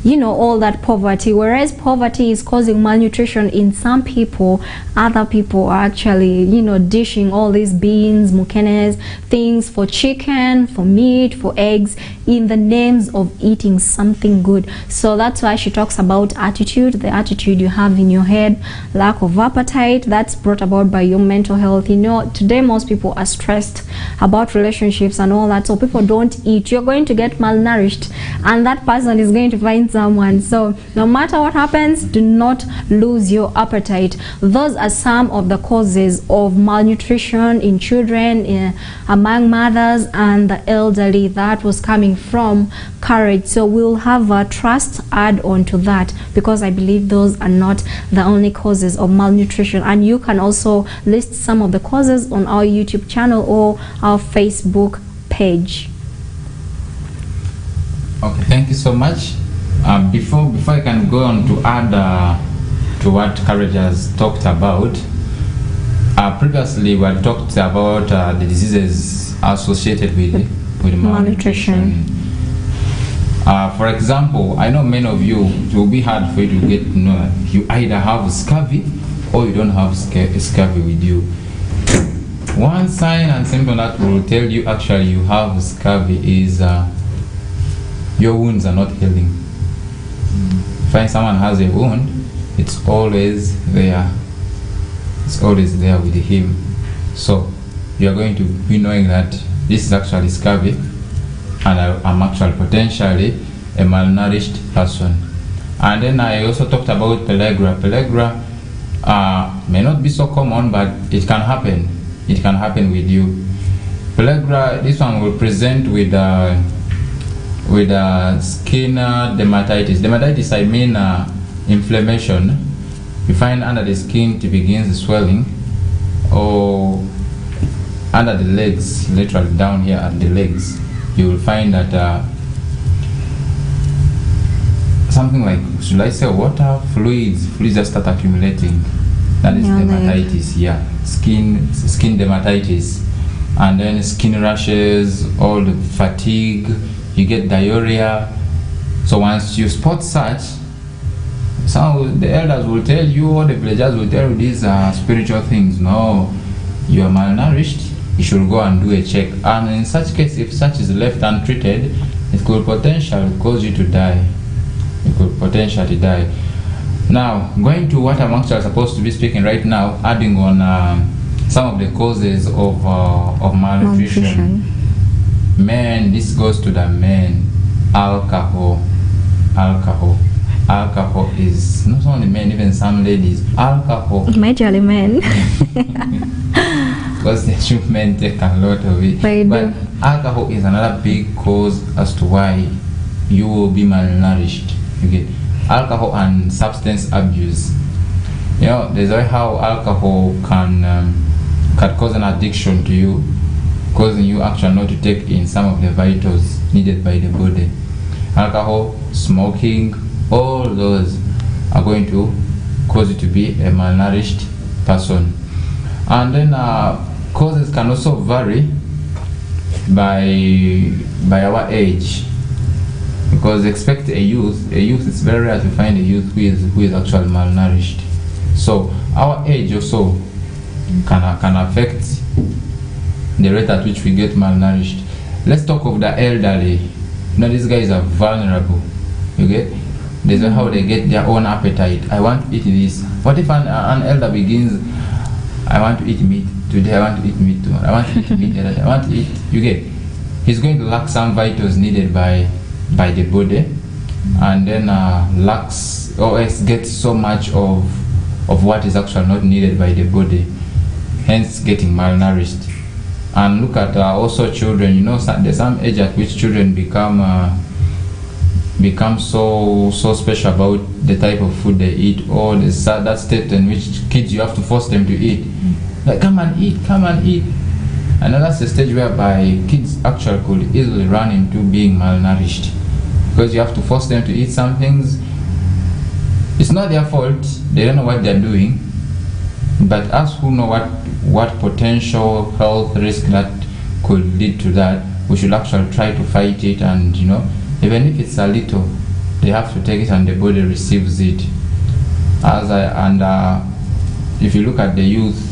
you know, all that poverty, whereas poverty is causing malnutrition in some people, other people are actually, you know, dishing all these beans, mukenes, things for chicken, for meat, for eggs, in the names of eating something good. So that's why she talks about attitude, the attitude you have in your head, lack of appetite, that's brought about by your mental health. You know, today most people are stressed about relationships and all that, so people don't eat. You're going to get malnourished and that person is going to find someone. So no matter what happens, do not lose your appetite. Those are some of the causes of malnutrition in children, among mothers and the elderly. That was coming from Courage. So we'll have a trust add on to that, because I believe those are not the only causes of malnutrition, and you can also list some of the causes on our YouTube channel or our Facebook page. Okay, thank you so much. Before I can go on to add to what Courage has talked about, previously we had talked about the diseases associated with malnutrition. For example, I know many of you, it will be hard for you to get to know that you either have scurvy or you don't have scurvy with you. One sign and symptom that will tell you actually you have scurvy is your wounds are not healing. Find someone has a wound, it's always there. It's always there with him. So you're going to be knowing that this is actually scurvy, and I'm actually potentially a malnourished person. And then I also talked about pellagra. Pellagra may not be so common, but it can happen. It can happen with you. Pellagra, this one will present with skin dermatitis. Dermatitis, I mean inflammation. You find under the skin it begins swelling, or under the legs, literally down here at the legs, you will find that something like, should I say water, fluids just start accumulating. That is dermatitis. Yeah, skin dermatitis. And then skin rashes, all the fatigue, you get diarrhea. So once you spot such, some of the elders will tell you, or the villagers will tell you, these are spiritual things. No, you are malnourished, you should go and do a check. And in such case, if such is left untreated, it could potentially cause you to die. It could potentially die. Now, going to what I'm actually supposed to be speaking right now, adding on some of the causes of malnutrition. Men, this goes to the men. Alcohol. Alcohol is not only men, even some ladies. Alcohol. Majorly men. Because the men take a lot of it. But alcohol is another big cause as to why you will be malnourished. You get alcohol and substance abuse. You know, there's a way how alcohol can cause an addiction to you, causing you actually not to take in some of the vitals needed by the body. Alcohol, smoking, all those are going to cause you to be a malnourished person. And then causes can also vary by our age, because expect a youth it's very rare to find a youth who is actually malnourished. So our age also can affect the rate at which we get malnourished. Let's talk of the elderly. You know, these guys are vulnerable. You get? There's how they get their own appetite. I want to eat this. What if an elder begins, I want to eat meat today, I want to eat meat tomorrow, I want to eat meat today, I want to eat, you get? He's going to lack some vitals needed by the body, and then lacks or gets so much of what is actually not needed by the body, hence getting malnourished. And look at also children. You know, there's some age at which children become become so special about the type of food they eat, or that state in which kids you have to force them to eat. Like, come and eat. And that's the stage whereby kids actually could easily run into being malnourished, because you have to force them to eat some things. It's not their fault, they don't know what they're doing, but us who know what potential health risk that could lead to that, we should actually try to fight it. And even if it's a little, they have to take it and the body receives it. If you look at the youth,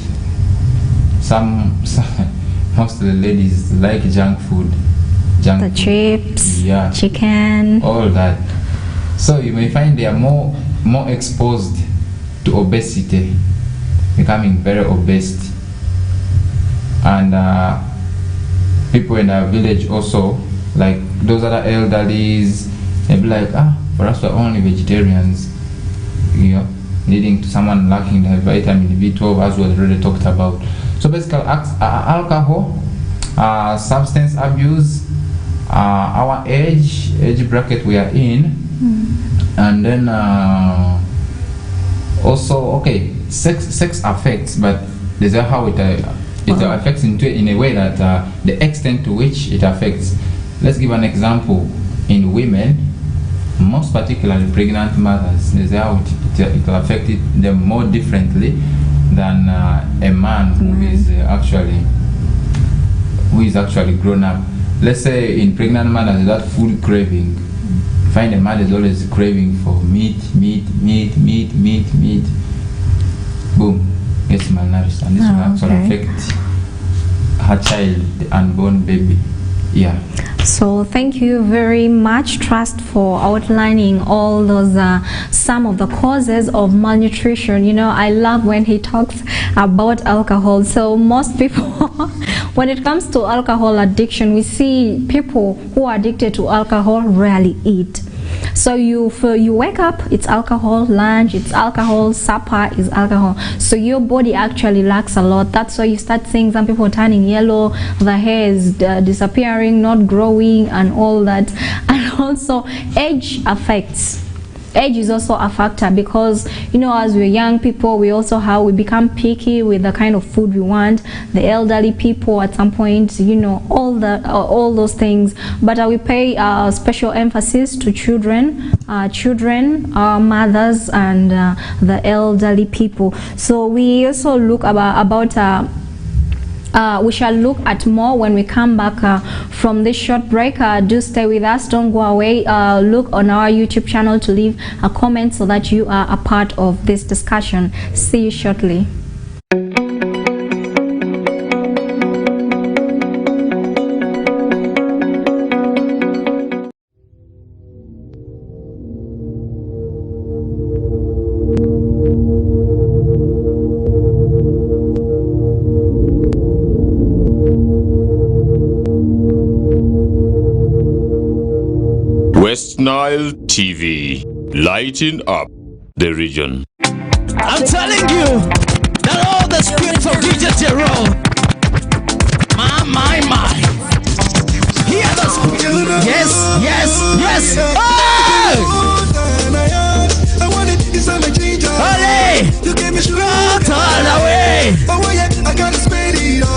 most of the ladies like junk food, the chips, chicken, all that. So you may find they are more exposed to obesity, becoming very obese. And people in our village also, like those other elderlies, they'll be like, for us we're only vegetarians, leading to someone lacking the vitamin B12, as we already talked about. So basically, alcohol, substance abuse, our age bracket we are in, and then also, sex affects, but there's how it affects in a way that the extent to which it affects. Let's give an example. In women, most particularly pregnant mothers, there's how it will affect them more differently than a man who is actually grown up. Let's say in pregnant mothers, that food craving. Find a mother is always craving for meat. Boom, gets malnourished, and this will actually affect her child, the unborn baby. Yeah. So thank you very much, Trust, for outlining all those some of the causes of malnutrition. I love when he talks about alcohol. So most people when it comes to alcohol addiction, we see people who are addicted to alcohol rarely eat. So you wake up, it's alcohol, lunch, it's alcohol, supper is alcohol. So your body actually lacks a lot. That's why you start seeing some people turning yellow, the hair is disappearing, not growing, and all that. And also age affects. Age is also a factor, because as we're young people, we become picky with the kind of food we want. The elderly people at some point, all those things. But we pay special emphasis to children, mothers, and the elderly people. So we also look we shall look at more when we come back from this short break. Do stay with us, don't go away. Look on our YouTube channel to leave a comment so that you are a part of this discussion. See you shortly. Westnile TV, lighting up the region. I'm telling you that all the spirits of DJ Jerome, my, hear the spirit. Yes. Olé! You give me strength all the way. I gotta spend it all.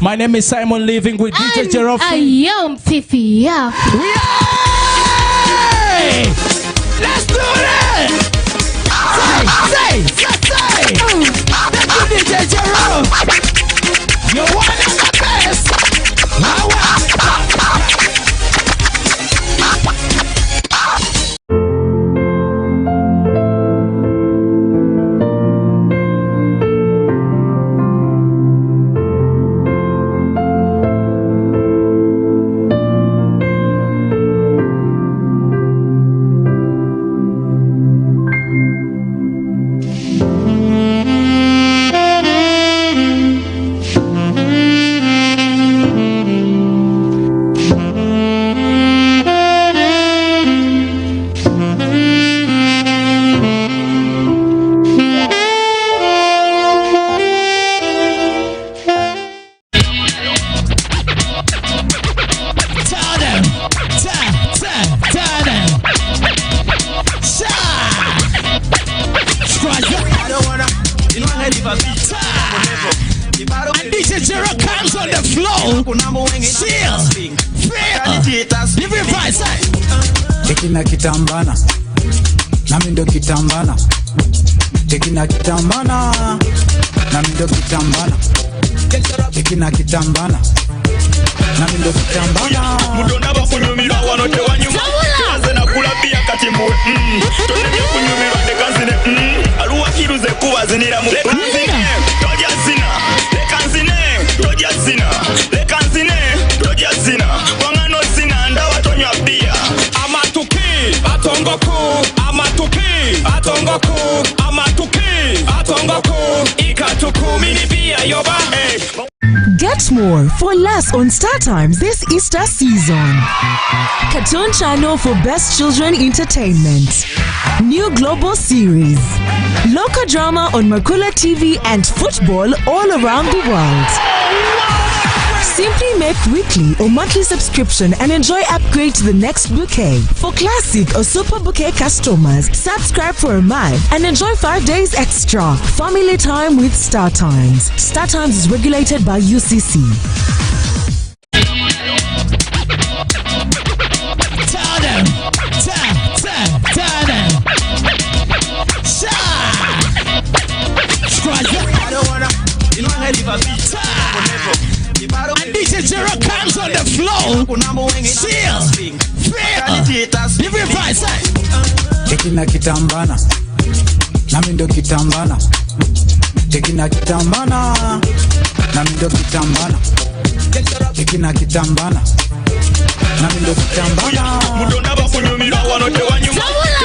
My name is Simon, living with DJ Jerome. Ayot Fifi, yeah. Let's do it! Say! Let's do DJ Jerome. You're one of the best. And DJ Zero comes on the floor. Chill. Give me advice. Tekina kitambana, nami ndo kitambana. Tekina kitambana, nami ndo kitambana. Tekina kitambana, nami ndo kitambana. Mudonda bakunyumira wano tewanyuma. Kaze na kula pia kati mwe. Tonde kunyumira dekanzine. Aluwa kiruze kuba zinira mu. Lekanzine, toja zina. Lekanzine, toja zina. Lekanzine, toja zina. Wangano zina ndawa tonywa pia. Amatuki, atongoku. Amatuki, atongoku. Amatuki, atongoku. Ikatuku mini pia yoba. Get more for less on Star Times this Easter season. Cartoon Channel for Best Children Entertainment. New global series. Local drama on Makula TV and football all around the world. Simply make weekly or monthly subscription and enjoy upgrade to the next bouquet. For classic or super bouquet customers, subscribe for a month and enjoy 5 days extra. Family time with Star Times. Star Times is regulated by UCC. Tell them. And DJ Zero comes on the floor. Chill. Give me advice. Tekina kitambana, nami ndo kitambana. Tekina kitambana, nami ndo kitambana. Tekina kitambana, nami ndo kitambana. Mudonda bakunyumira wano tewanyuma.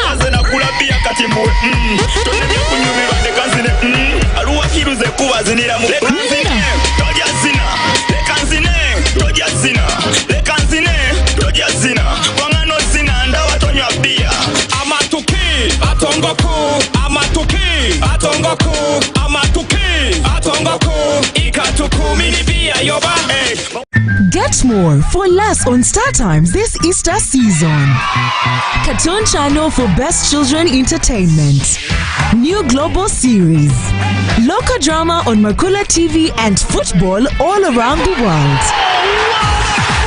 Kaze na kula pia kati mwe. Tonde kunyumira dekanzine. Aluwa kiruze kuba zinira mu. Lekanzine, toja zina. Lekanzine, toja zina. Lekanzine, toja zina. Wangano zina ndawa tonywa pia. Amatuki, atongoku. Amatuki, atongoku. Amatuki, atongoku. Ikatuku mini pia yoba. Get more for less on Star Times this Easter season. Cartoon Channel for Best Children Entertainment. New global series. Local drama on Makula TV and football all around the world.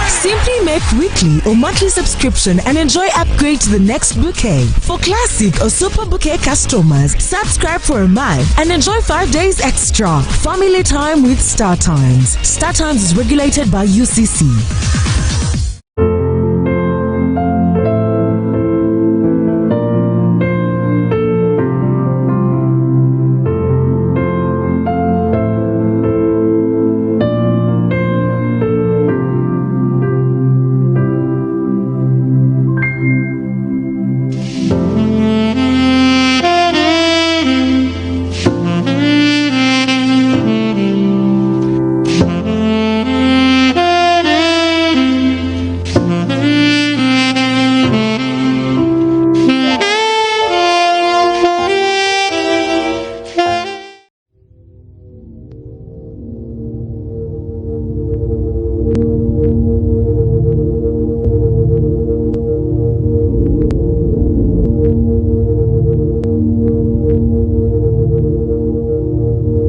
Simply make weekly or monthly subscription and enjoy upgrade to the next bouquet. For classic or super bouquet customers, subscribe for a month and enjoy 5 days extra. Family time with Star Times. Star Times is regulated by UCC.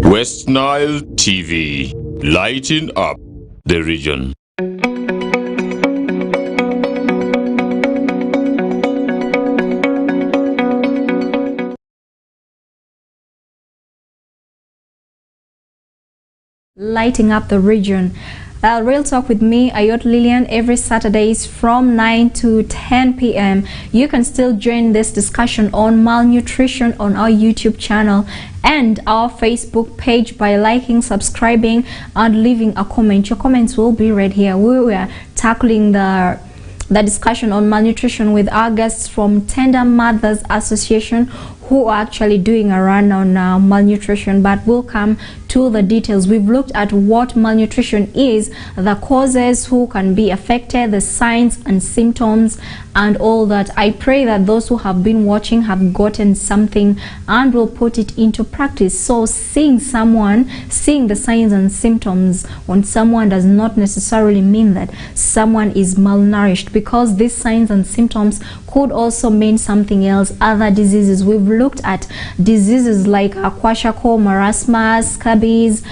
Westnile TV, lighting up the region. Lighting up the region. Real Talk with me, Ayot Lillian, every Saturdays from 9 to 10 p.m. You can still join this discussion on malnutrition on our YouTube channel and our Facebook page by liking, subscribing, and leaving a comment. Your comments will be read here. We were tackling the discussion on malnutrition with our guests from Tender Mothers Association, who are actually doing a run on malnutrition, but we'll come to to the details. We've looked at what malnutrition is, the causes, who can be affected, the signs and symptoms, and all that. I pray that those who have been watching have gotten something and will put it into practice. So seeing the signs and symptoms on someone does not necessarily mean that someone is malnourished, because these signs and symptoms could also mean something else, other diseases. We've looked at diseases like kwashiorkor, marasmus, scabies,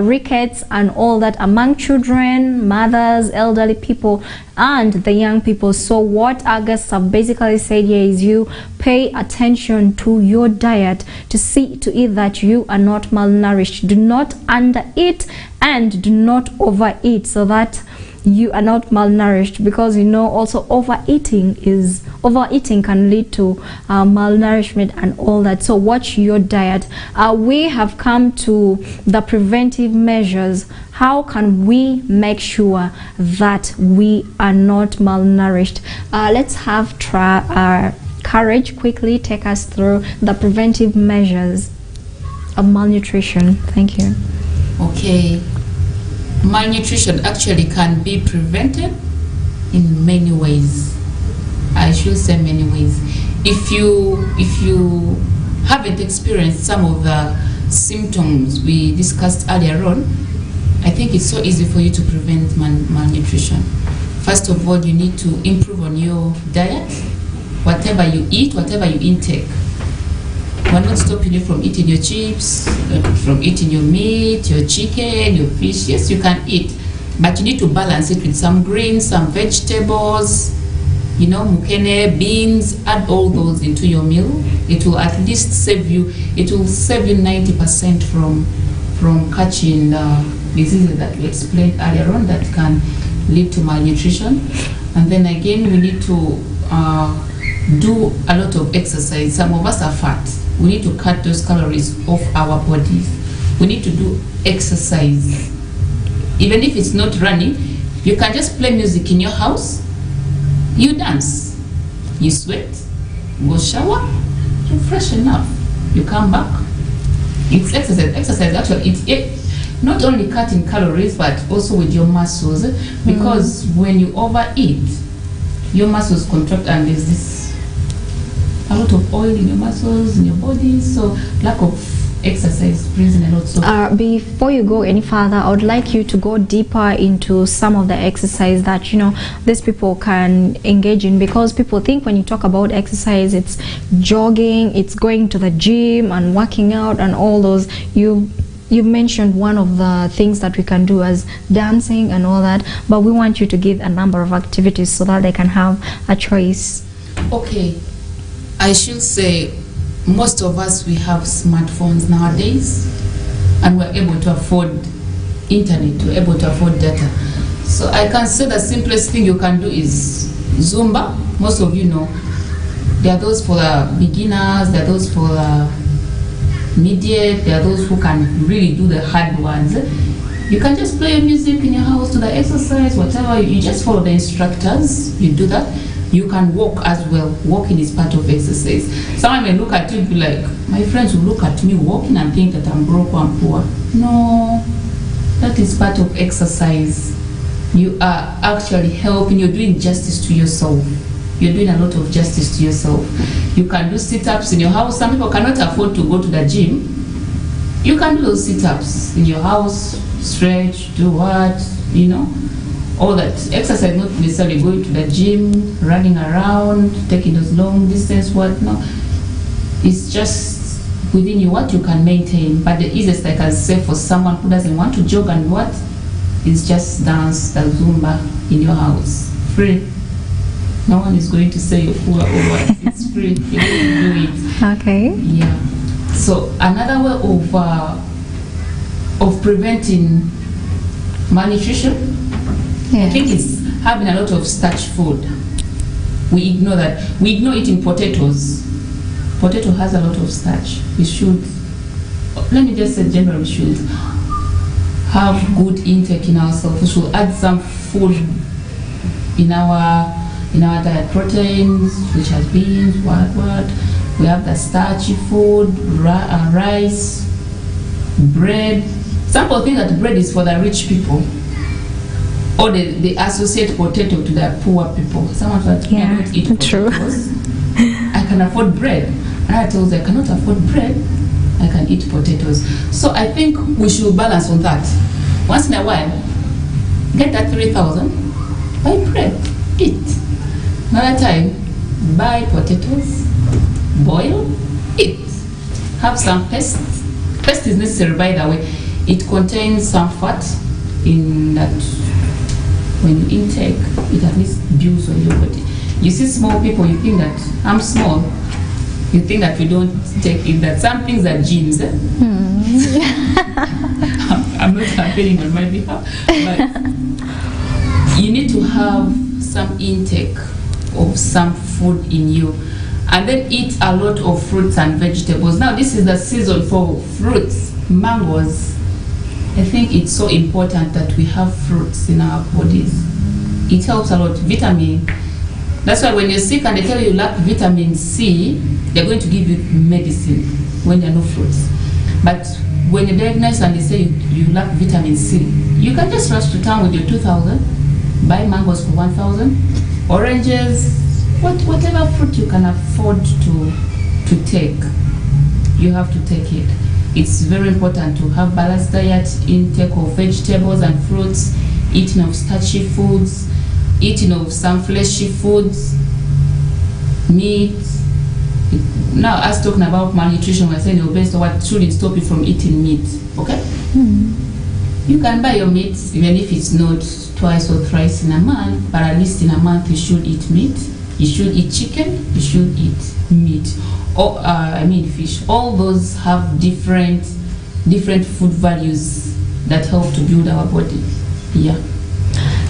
rickets, and all that among children, mothers, elderly people, and the young people. So what our guests have basically said here is you pay attention to your diet to see to it that you are not malnourished. Do not undereat and do not overeat, so that you are not malnourished, because also overeating can lead to malnourishment and all that. So watch your diet. We have come to the preventive measures. How can we make sure that we are not malnourished? Let's have Courage quickly take us through the preventive measures of malnutrition. Thank you. Okay. Malnutrition actually can be prevented in many ways. I should say many ways. If you haven't experienced some of the symptoms we discussed earlier on, I think it's so easy for you to prevent malnutrition. First of all, you need to improve on your diet. Whatever you eat, whatever you intake. We're not stopping you from eating your chips, from eating your meat, your chicken, your fish. Yes, you can eat, but you need to balance it with some greens, some vegetables, mukene, beans. Add all those into your meal. It will at least save you. It will save you 90% from catching diseases that we explained earlier on that can lead to malnutrition. And then again, we need to do a lot of exercise. Some of us are fat. We need to cut those calories off our bodies. We need to do exercise. Even if it's not running, you can just play music in your house. You dance. You sweat. Go shower. You're fresh enough. You come back. It's exercise. Exercise actually, it's not only cutting calories, but also with your muscles. Because when you overeat, your muscles contract, and there's a lot of oil in your muscles, in your body, so lack of exercise brings in a lot. So before you go any further, I would like you to go deeper into some of the exercise that these people can engage in, because people think when you talk about exercise, it's jogging, it's going to the gym and working out and all those. You mentioned one of the things that we can do as dancing and all that, but we want you to give a number of activities so that they can have a choice. Okay, I should say most of us, we have smartphones nowadays, and we're able to afford internet, we're able to afford data. So I can say the simplest thing you can do is Zumba. Most of you know. There are those for the beginners, there are those for the mediate, there are those who can really do the hard ones. You can just play music in your house, do the exercise, whatever. You just follow the instructors, you do that. You can walk as well. Walking is part of exercise. Someone may look at you and be like, my friends will look at me walking and think that I'm broke or I'm poor. No, that is part of exercise. You are actually helping, you're doing justice to yourself. You're doing a lot of justice to yourself. You can do sit-ups in your house. Some people cannot afford to go to the gym. You can do those sit-ups in your house, stretch, do what, all that. Exercise, not necessarily going to the gym, running around, taking those long distance, it's just within you what you can maintain. But the easiest I can say for someone who doesn't want to jog and is just dance the Zumba in your house. Free. No one is going to say you're poor or what. It's free. You can do it. Okay. Yeah. So another way of preventing malnutrition, I think it's having a lot of starch food. We ignore that. We ignore eating potatoes. Potato has a lot of starch. We should, let me just say generally, we should have good intake in ourselves. We should add some food in our diet. Proteins, which has beans, what. We have the starchy food, rice, bread. Some people think that bread is for the rich people, or they associate potato to the poor people. Someone said, I don't eat potatoes. I can afford bread. And I told them, I cannot afford bread. I can eat potatoes. So I think we should balance on that. Once in a while, get that 3,000, buy bread, eat. Another time, buy potatoes, boil, eat. Have some paste. Paste is necessary, by the way. It contains some fat in that. When you intake, it at least builds on your body. You see small people, you think that I'm small. You think that we don't take it, that some things are genes. I'm not campaigning on my behalf, but you need to have some intake of some food in you. And then eat a lot of fruits and vegetables. Now this is the season for fruits, mangoes. I think it's so important that we have fruits in our bodies. It helps a lot. Vitamin. That's why when you're sick and they tell you lack vitamin C, they're going to give you medicine when there are no fruits. But when you're diagnosed and they say you lack vitamin C, you can just rush to town with your 2,000, buy mangoes for 1,000, oranges, whatever fruit you can afford to take, you have to take it. It's very important to have balanced diet, intake of vegetables and fruits, eating of starchy foods, eating of some fleshy foods, meat. Now, us talking about malnutrition, we're saying based on what shouldn't stop you from eating meat, okay? You can buy your meat, even if it's not twice or thrice in a month, but at least in a month you should eat meat. You should eat chicken, you should eat meat, or fish. All those have different food values that help to build our body. Yeah.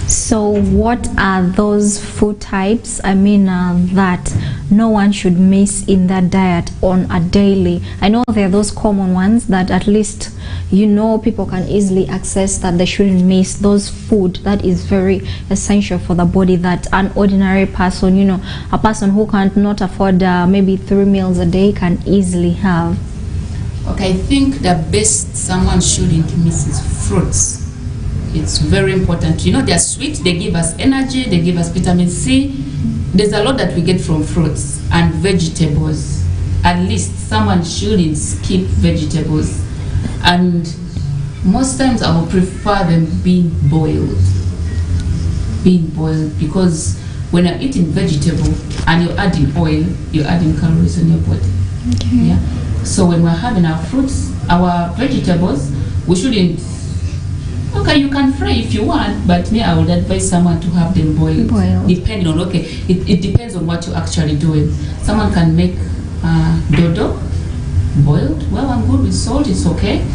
So what are those food types, that no one should miss in their diet on a daily? I know there are those common ones that at least people can easily access, that they shouldn't miss those food that is very essential for the body, that an ordinary person, a person who cannot afford maybe 3 meals a day can easily have. Okay, I think the best someone shouldn't miss is fruits. It's very important. They're sweet, they give us energy, they give us vitamin C. There's a lot that we get from fruits and vegetables. At least someone shouldn't skip vegetables. And most times I will prefer them being boiled. Because when you're eating vegetable and you're adding oil, you're adding calories in your body. Okay. Yeah. So when we're having our fruits, our vegetables, we shouldn't. Okay, you can fry if you want, but me, I would advise someone to have them boiled. Depending on, it depends on what you're actually doing. Someone can make dodo boiled, well and good with salt, it's okay.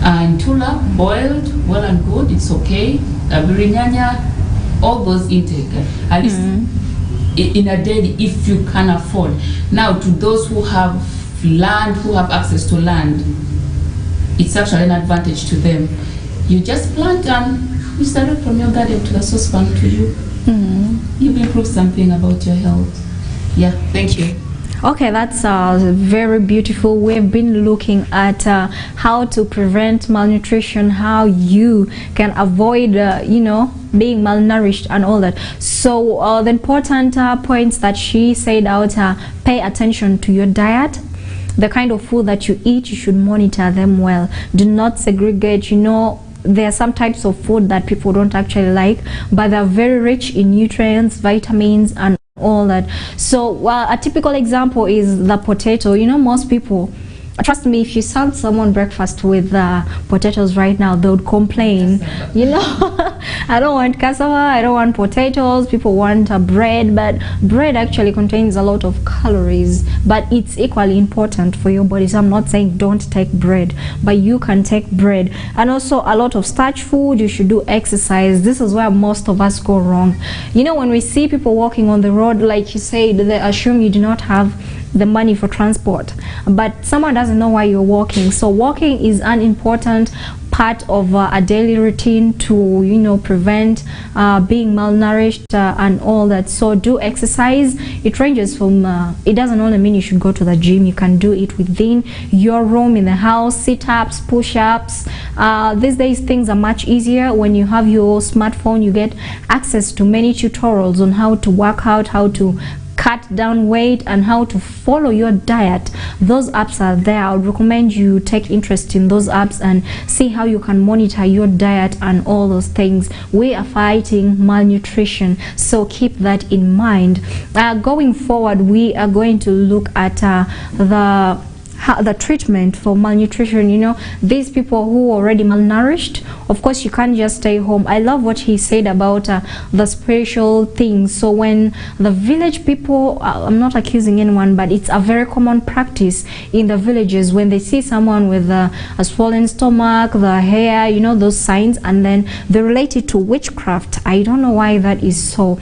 And tula boiled, well and good, it's okay. Biringanya, all those intake, at least in a day if you can afford. Now, to those who have land, who have access to land, it's actually an advantage to them. You just plant and you direct from your garden to the saucepan to you. You've improved something about your health. Yeah, thank you. Okay, that's very beautiful. We've been looking at how to prevent malnutrition, how you can avoid, being malnourished and all that. So the important points that she said out, pay attention to your diet. The kind of food that you eat, you should monitor them well. Do not segregate, there are some types of food that people don't actually like, but they're very rich in nutrients, vitamins, and all that. So a typical example is the potato. Most people, trust me, if you serve someone breakfast with potatoes right now, they would complain. I don't want cassava, I don't want potatoes. People want bread, but bread actually contains a lot of calories, but it's equally important for your body. So I'm not saying don't take bread, but you can take bread. And also a lot of starch food. You should do exercise. This is where most of us go wrong. When we see people walking on the road, like you said, they assume you do not have the money for transport, but someone doesn't know why you're walking. So walking is an important part of a daily routine to, you know, prevent being malnourished and all that. So do exercise. It ranges from it doesn't only mean you should go to the gym. You can do it within your room, in the house, sit-ups, push-ups. These days things are much easier. When you have your smartphone, you get access to many tutorials on how to work out, how to cut down weight, and how to follow your diet. Those apps are there. I would recommend you take interest in those apps and see how you can monitor your diet and all those things. We are fighting malnutrition, so keep that in mind. Going forward, we are going to look at the treatment for malnutrition. You know, these people who are already malnourished, of course you can't just stay home. I love what he said about the spiritual things. So when the village people, I'm not accusing anyone, but it's a very common practice in the villages, when they see someone with a swollen stomach, the hair, you know, those signs, and then they relate it to witchcraft. I don't know why that is so.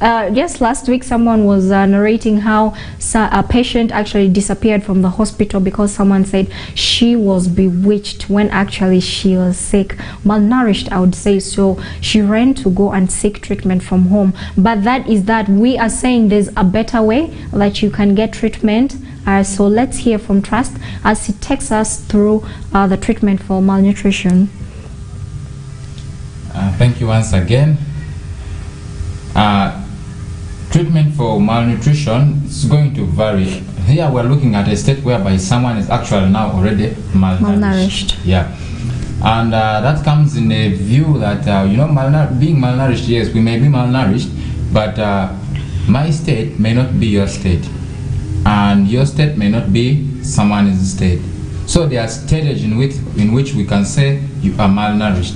Just last week someone was narrating how a patient actually disappeared from the hospital because someone said she was bewitched, when actually she was sick, malnourished, I would say. So she ran to go and seek treatment from home. But that is that. We are saying there's a better way that you can get treatment. So let's hear from Trust as he takes us through the treatment for malnutrition. Thank you once again. Treatment for malnutrition is going to vary. Here we're looking at a state whereby someone is actually now already malnourished. Yeah, and that comes in a view that you know, being malnourished, yes, we may be malnourished, but my state may not be your state, and your state may not be someone's state. So there are stages in which we can say you are malnourished,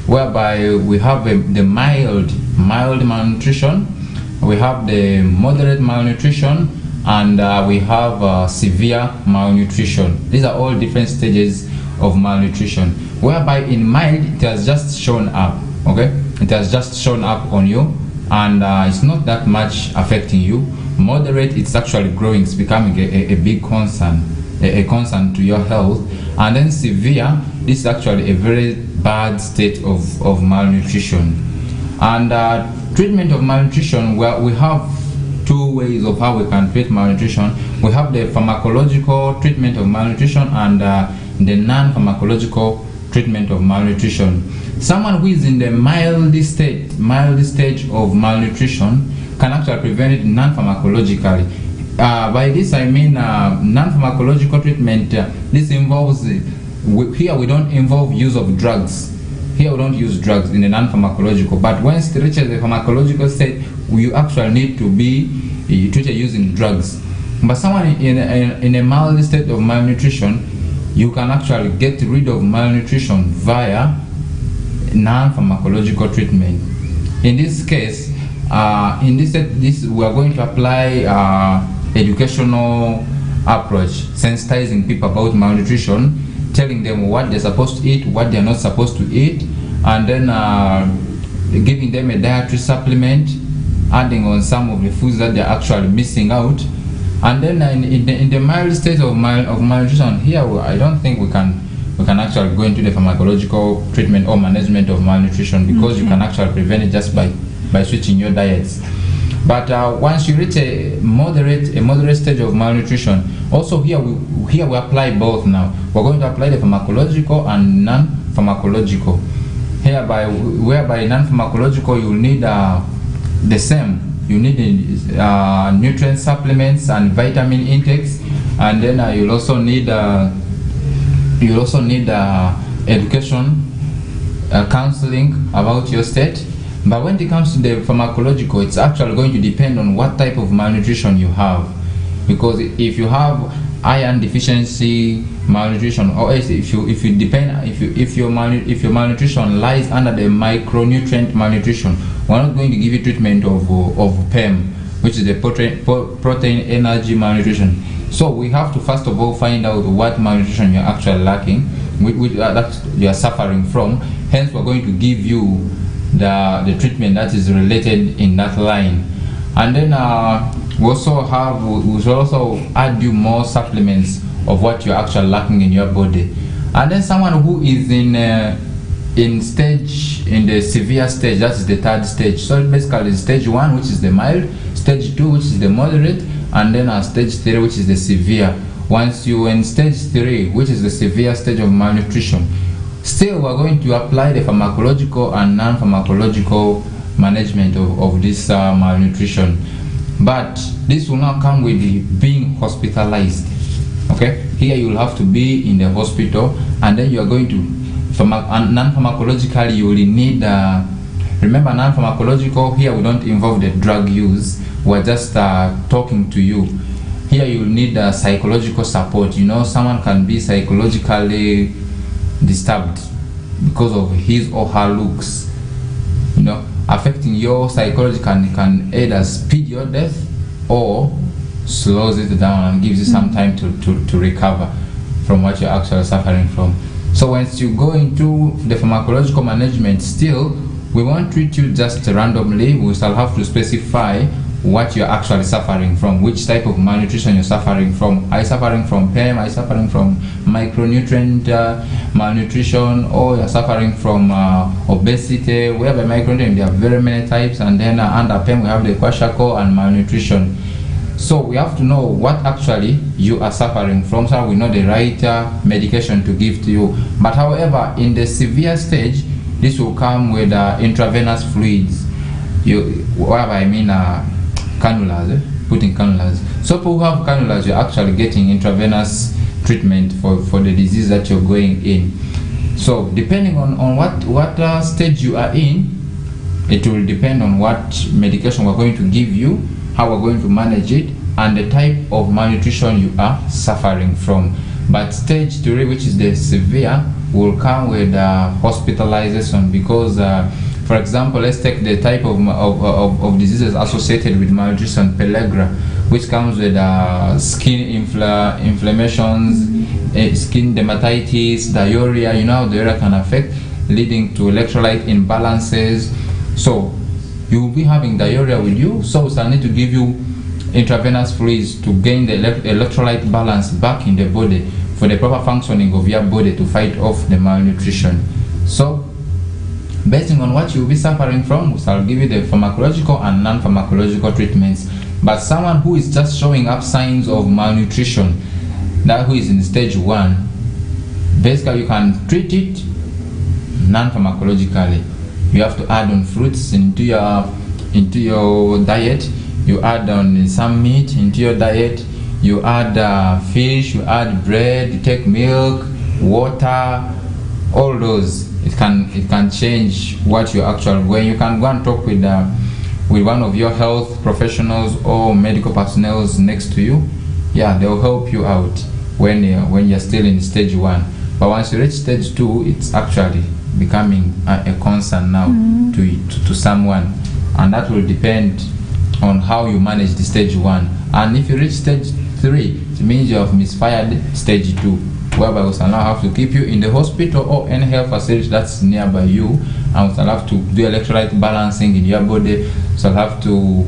whereby we have the mild malnutrition, we have the moderate malnutrition, and we have severe malnutrition. These are all different stages of malnutrition, whereby in mild it has just shown up, okay? It has just shown up on you, and it's not that much affecting you. Moderate, it's actually growing, it's becoming a big concern, a concern to your health. And then severe, this is actually a very bad state of malnutrition. And treatment of malnutrition, well, we have two ways of how we can treat malnutrition. We have the pharmacological treatment of malnutrition and the non-pharmacological treatment of malnutrition. Someone who is in the mild stage of malnutrition can actually prevent it non-pharmacologically. By this I mean non-pharmacological treatment. This involves, here we don't involve use of drugs. Here we don't use drugs in the non-pharmacological, but once it reaches the pharmacological state, you actually need to be treated using drugs. But someone in a mild state of malnutrition, you can actually get rid of malnutrition via non-pharmacological treatment. In this case, in this we are going to apply educational approach, sensitizing people about malnutrition, telling them what they're supposed to eat, what they're not supposed to eat, and then giving them a dietary supplement, adding on some of the foods that they're actually missing out. And then in the mild state of malnutrition, here I don't think we can actually go into the pharmacological treatment or management of malnutrition, because you can actually prevent it just by switching your diets. But once you reach a moderate stage of malnutrition, also here we apply both now. We're going to apply the pharmacological and non-pharmacological. Whereby non-pharmacological, you'll need the same. You need nutrient supplements and vitamin intakes, and then you'll also need education, counseling about your state. But when it comes to the pharmacological, it's actually going to depend on what type of malnutrition you have. Because if you have iron deficiency malnutrition, or if your malnutrition lies under the micronutrient malnutrition, we're not going to give you treatment of PEM, which is the protein energy malnutrition. So we have to first of all find out what malnutrition you're actually lacking, that you are suffering from. Hence, we're going to give you the treatment that is related in that line. And then we will also add you more supplements of what you're actually lacking in your body. And then someone who is in the severe stage, that is the third stage. So basically stage 1, which is the mild, stage 2, which is the moderate, and then stage 3, which is the severe. Once you're in stage 3, which is the severe stage of malnutrition, still we're going to apply the pharmacological and non-pharmacological management of this malnutrition. But this will not come with being hospitalized. Okay, here you will have to be in the hospital, and then you are going to non-pharmacologically you will need remember, non-pharmacological, here we don't involve the drug use, we're just talking to you. Here you will need psychological support. You know, someone can be psychologically disturbed because of his or her looks, you know, affecting your psychology can either speed your death or slows it down and gives you some time to recover from what you're actually suffering from. So once you go into the pharmacological management, still we won't treat you just randomly. We shall have to specify what you're actually suffering from, which type of malnutrition you're suffering from. Are you suffering from PEM? Are you suffering from micronutrient malnutrition? Or you're suffering from obesity? We have a micronutrient, there are very many types, and then under PEM we have the kwashiorkor and malnutrition. So we have to know what actually you are suffering from, so we know the right medication to give to you. But however, in the severe stage, this will come with intravenous fluids. What I mean, cannulas, putting cannulas. So people who have cannulas, you're actually getting intravenous treatment for the disease that you're going in. So depending on what stage you are in, it will depend on what medication we're going to give you, how we're going to manage it, and the type of malnutrition you are suffering from. But stage 3, which is the severe, will come with hospitalization because, for example, let's take the type of diseases associated with malnutrition, pellagra, which comes with skin inflammations, skin dermatitis, diarrhea. You know how diarrhea can affect, leading to electrolyte imbalances. So you will be having diarrhea with you, so we'll need to give you intravenous fluids to gain the electrolyte balance back in the body for the proper functioning of your body to fight off the malnutrition. So based on what you will be suffering from, we shall give you the pharmacological and non-pharmacological treatments. But someone who is just showing up signs of malnutrition, that who is in stage 1, basically you can treat it non-pharmacologically. You have to add on fruits into your diet. You add on some meat into your diet. You add fish. You add bread. You take milk, water, all those. It can change what you're actually going. You can go and talk with one of your health professionals or medical personnel next to you. Yeah, they'll help you out when you're still in stage 1. But once you reach stage 2, it's actually becoming a concern now to someone, and that will depend on how you manage the stage 1. And if you reach stage 3, it means you have misfired stage 2, whereby we shall now have to keep you in the hospital or any health facility that's nearby you, and we shall have to do electrolyte balancing in your body. We shall have to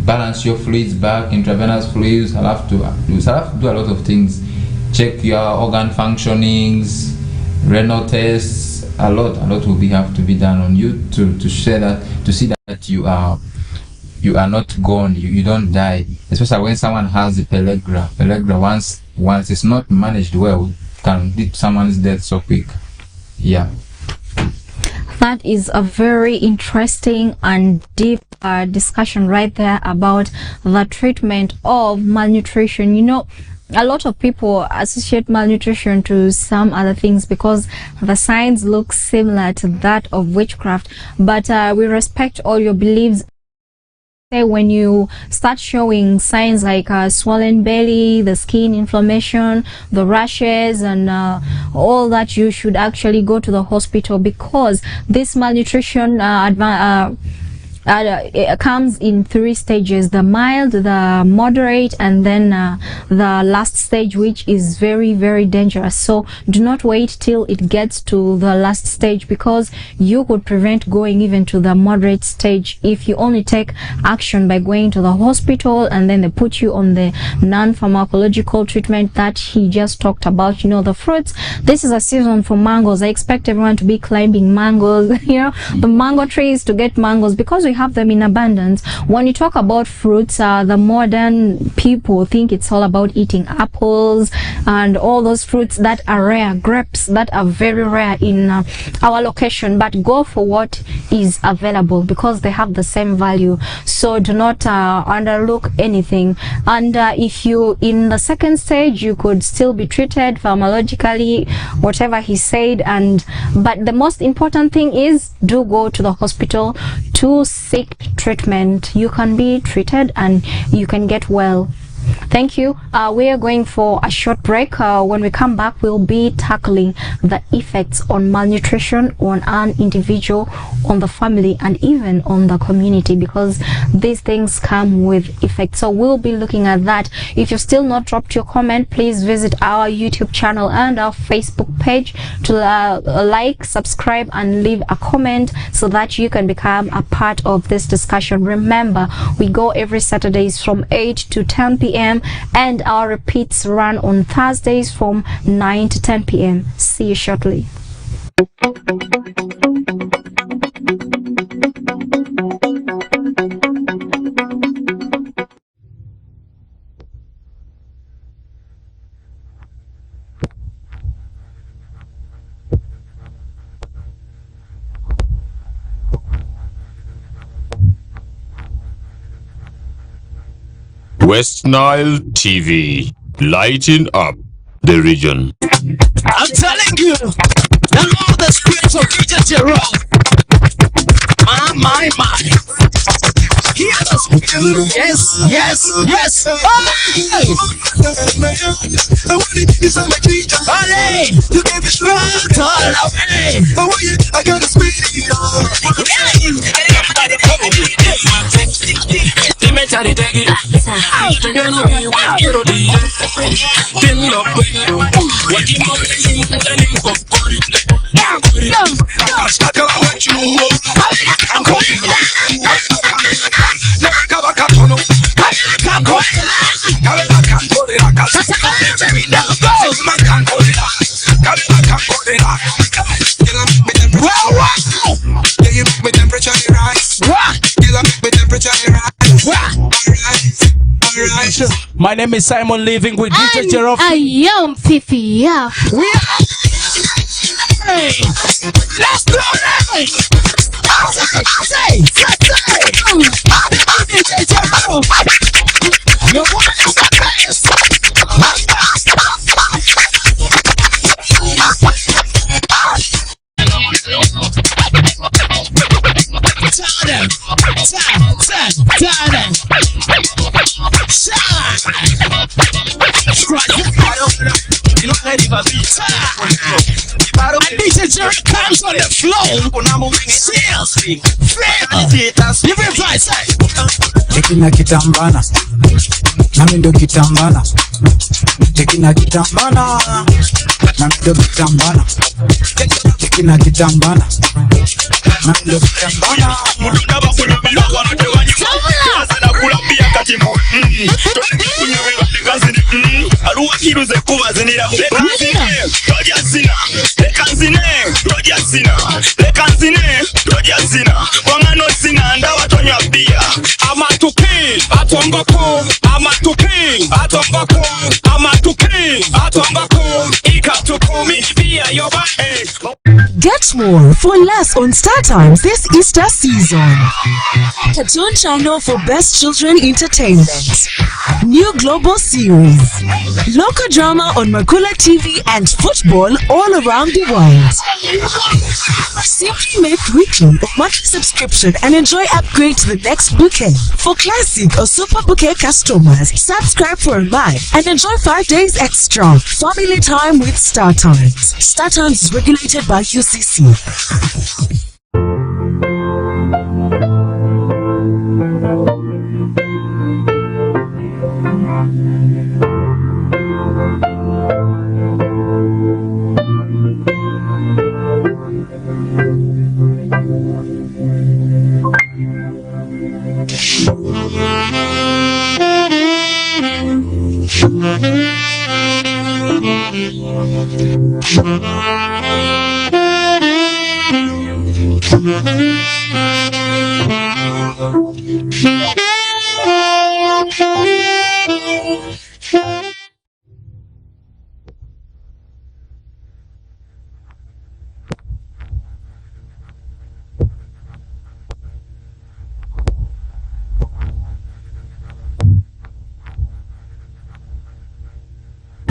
balance your fluids back, intravenous fluids. We shall have to do a lot of things, check your organ functionings, renal tests. A lot will have to be done on you to see that you are not gone, you don't die, especially when someone has the pellagra. Once it's not managed well, can lead to someone's death so quick. Yeah, that is a very interesting and deep discussion right there about the treatment of malnutrition. You know, a lot of people associate malnutrition to some other things because the signs look similar to that of witchcraft, but we respect all your beliefs. When you start showing signs like swollen belly, the skin inflammation, the rashes, and all that, you should actually go to the hospital, because this malnutrition it comes in 3 stages: the mild, the moderate, and then the last stage, which is very, very dangerous. So do not wait till it gets to the last stage, because you could prevent going even to the moderate stage if you only take action by going to the hospital, and then they put you on the non-pharmacological treatment that he just talked about. You know, the fruits, this is a season for mangoes. I expect everyone to be climbing mangoes, you know, the mango trees, to get mangoes, because we have them in abundance. When you talk about fruits, the modern people think it's all about eating apples and all those fruits that are rare, grapes that are very rare in our location, but go for what is available, because they have the same value. So do not underlook anything. And if you in the second stage, you could still be treated pharmacologically, whatever he said. But the most important thing is, do go to the hospital to seek treatment. You can be treated and you can get well. Thank you. We are going for a short break. When we come back, we'll be tackling the effects on malnutrition on an individual, on the family, and even on the community, because these things come with effects. So we'll be looking at that. If you've still not dropped your comment, please visit our YouTube channel and our Facebook page to like, subscribe, and leave a comment so that you can become a part of this discussion. Remember, we go every Saturdays from 8 to 10 p.m. and our repeats run on Thursdays from 9 to 10 p.m. See you shortly. Westnile TV, lighting up the region. I'm telling you, the Lord, the Spirit of DJ Jerome. My. Hear the Spirit. Yes. Hey! You gave me strength all away. I got a speedy. My name is Simon, living with DJ Jerome. Ayot Fifi. Hey, let's do it! Say! DJ Jerome! Your voice is the best! And DJ Jerry comes on the floor. Seriously, Tekina kitambana, nami ndo kitambana. Tekina kitambana, nami ndo kitambana. Tekina kitambana, nami ndo kitambana. Get more for less on Star Times this Easter season. Cartoon channel for best children entertainment. New global series. Local drama on Makula TV and football all around the world. Simply make weekly or monthly subscription and enjoy upgrade to the next bouquet. For classic or super bouquet customers, subscribe for a month and enjoy 5 days extra. Family time with Star Times. Star Times is regulated by UCC.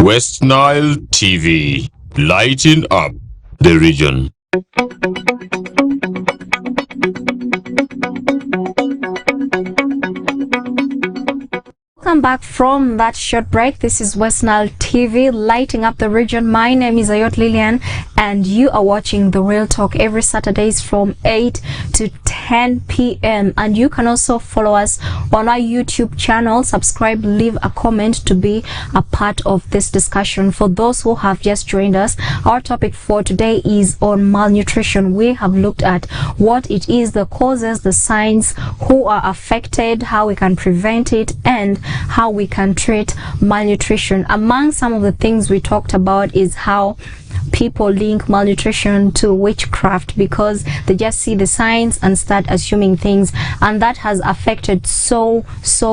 Westnile TV, lighting up the region. Welcome back from that short break. This is Westnile TV, lighting up the region. My name is Ayot Lillian, and you are watching The Real Talk every Saturdays from 8 to 10 p.m. And you can also follow us on our YouTube channel. Subscribe, leave a comment to be a part of this discussion. For those who have just joined us, our topic for today is on malnutrition. We have looked at what it is, the causes, the signs, who are affected, how we can prevent it, and how we can treat malnutrition. Among some of the things we talked about is how people link malnutrition to witchcraft, because they just see the signs and start assuming things, and that has affected so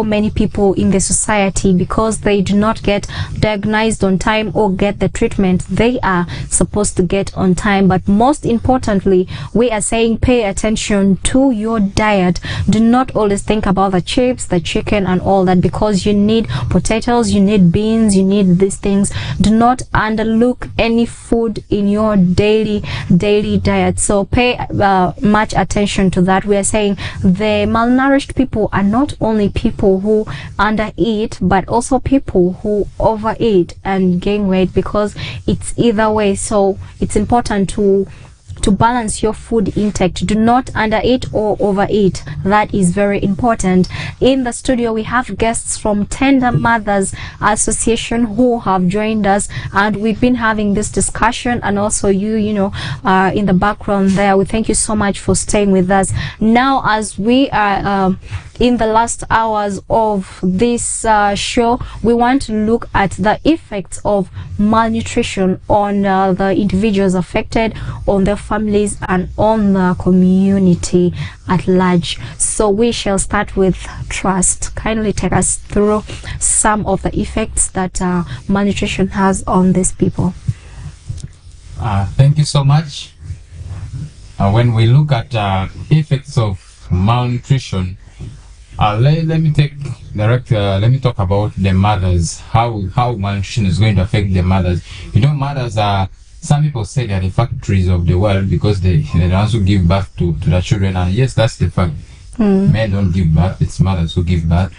many people in the society because they do not get diagnosed on time or get the treatment they are supposed to get on time. But most importantly, we are saying pay attention to your diet. Do not always think about the chips, the chicken and all that, because you need potatoes, you need beans, you need these things. Do not underlook any food in your daily diet. So pay much attention to that. We are saying the malnourished people are not only people who undereat, but also people who overeat and gain weight, because it's either way. So it's important to balance your food intake. Do not undereat or overeat. That is very important. In the studio we have guests from Tender Mothers Association who have joined us, and we've been having this discussion, and also you know in the background there. We thank you so much for staying with us. Now, as we are in the last hours of this show, we want to look at the effects of malnutrition on the individuals affected, on their families, and on the community at large. So we shall start with Trust. Kindly take us through some of the effects that malnutrition has on these people. Thank you so much. When we look at effects of malnutrition, let me talk about the mothers, how malnutrition is going to affect the mothers. You know, mothers are, some people say they are the factories of the world because they also give birth to the children, and yes, that's the fact. Men don't give birth, it's mothers who give birth.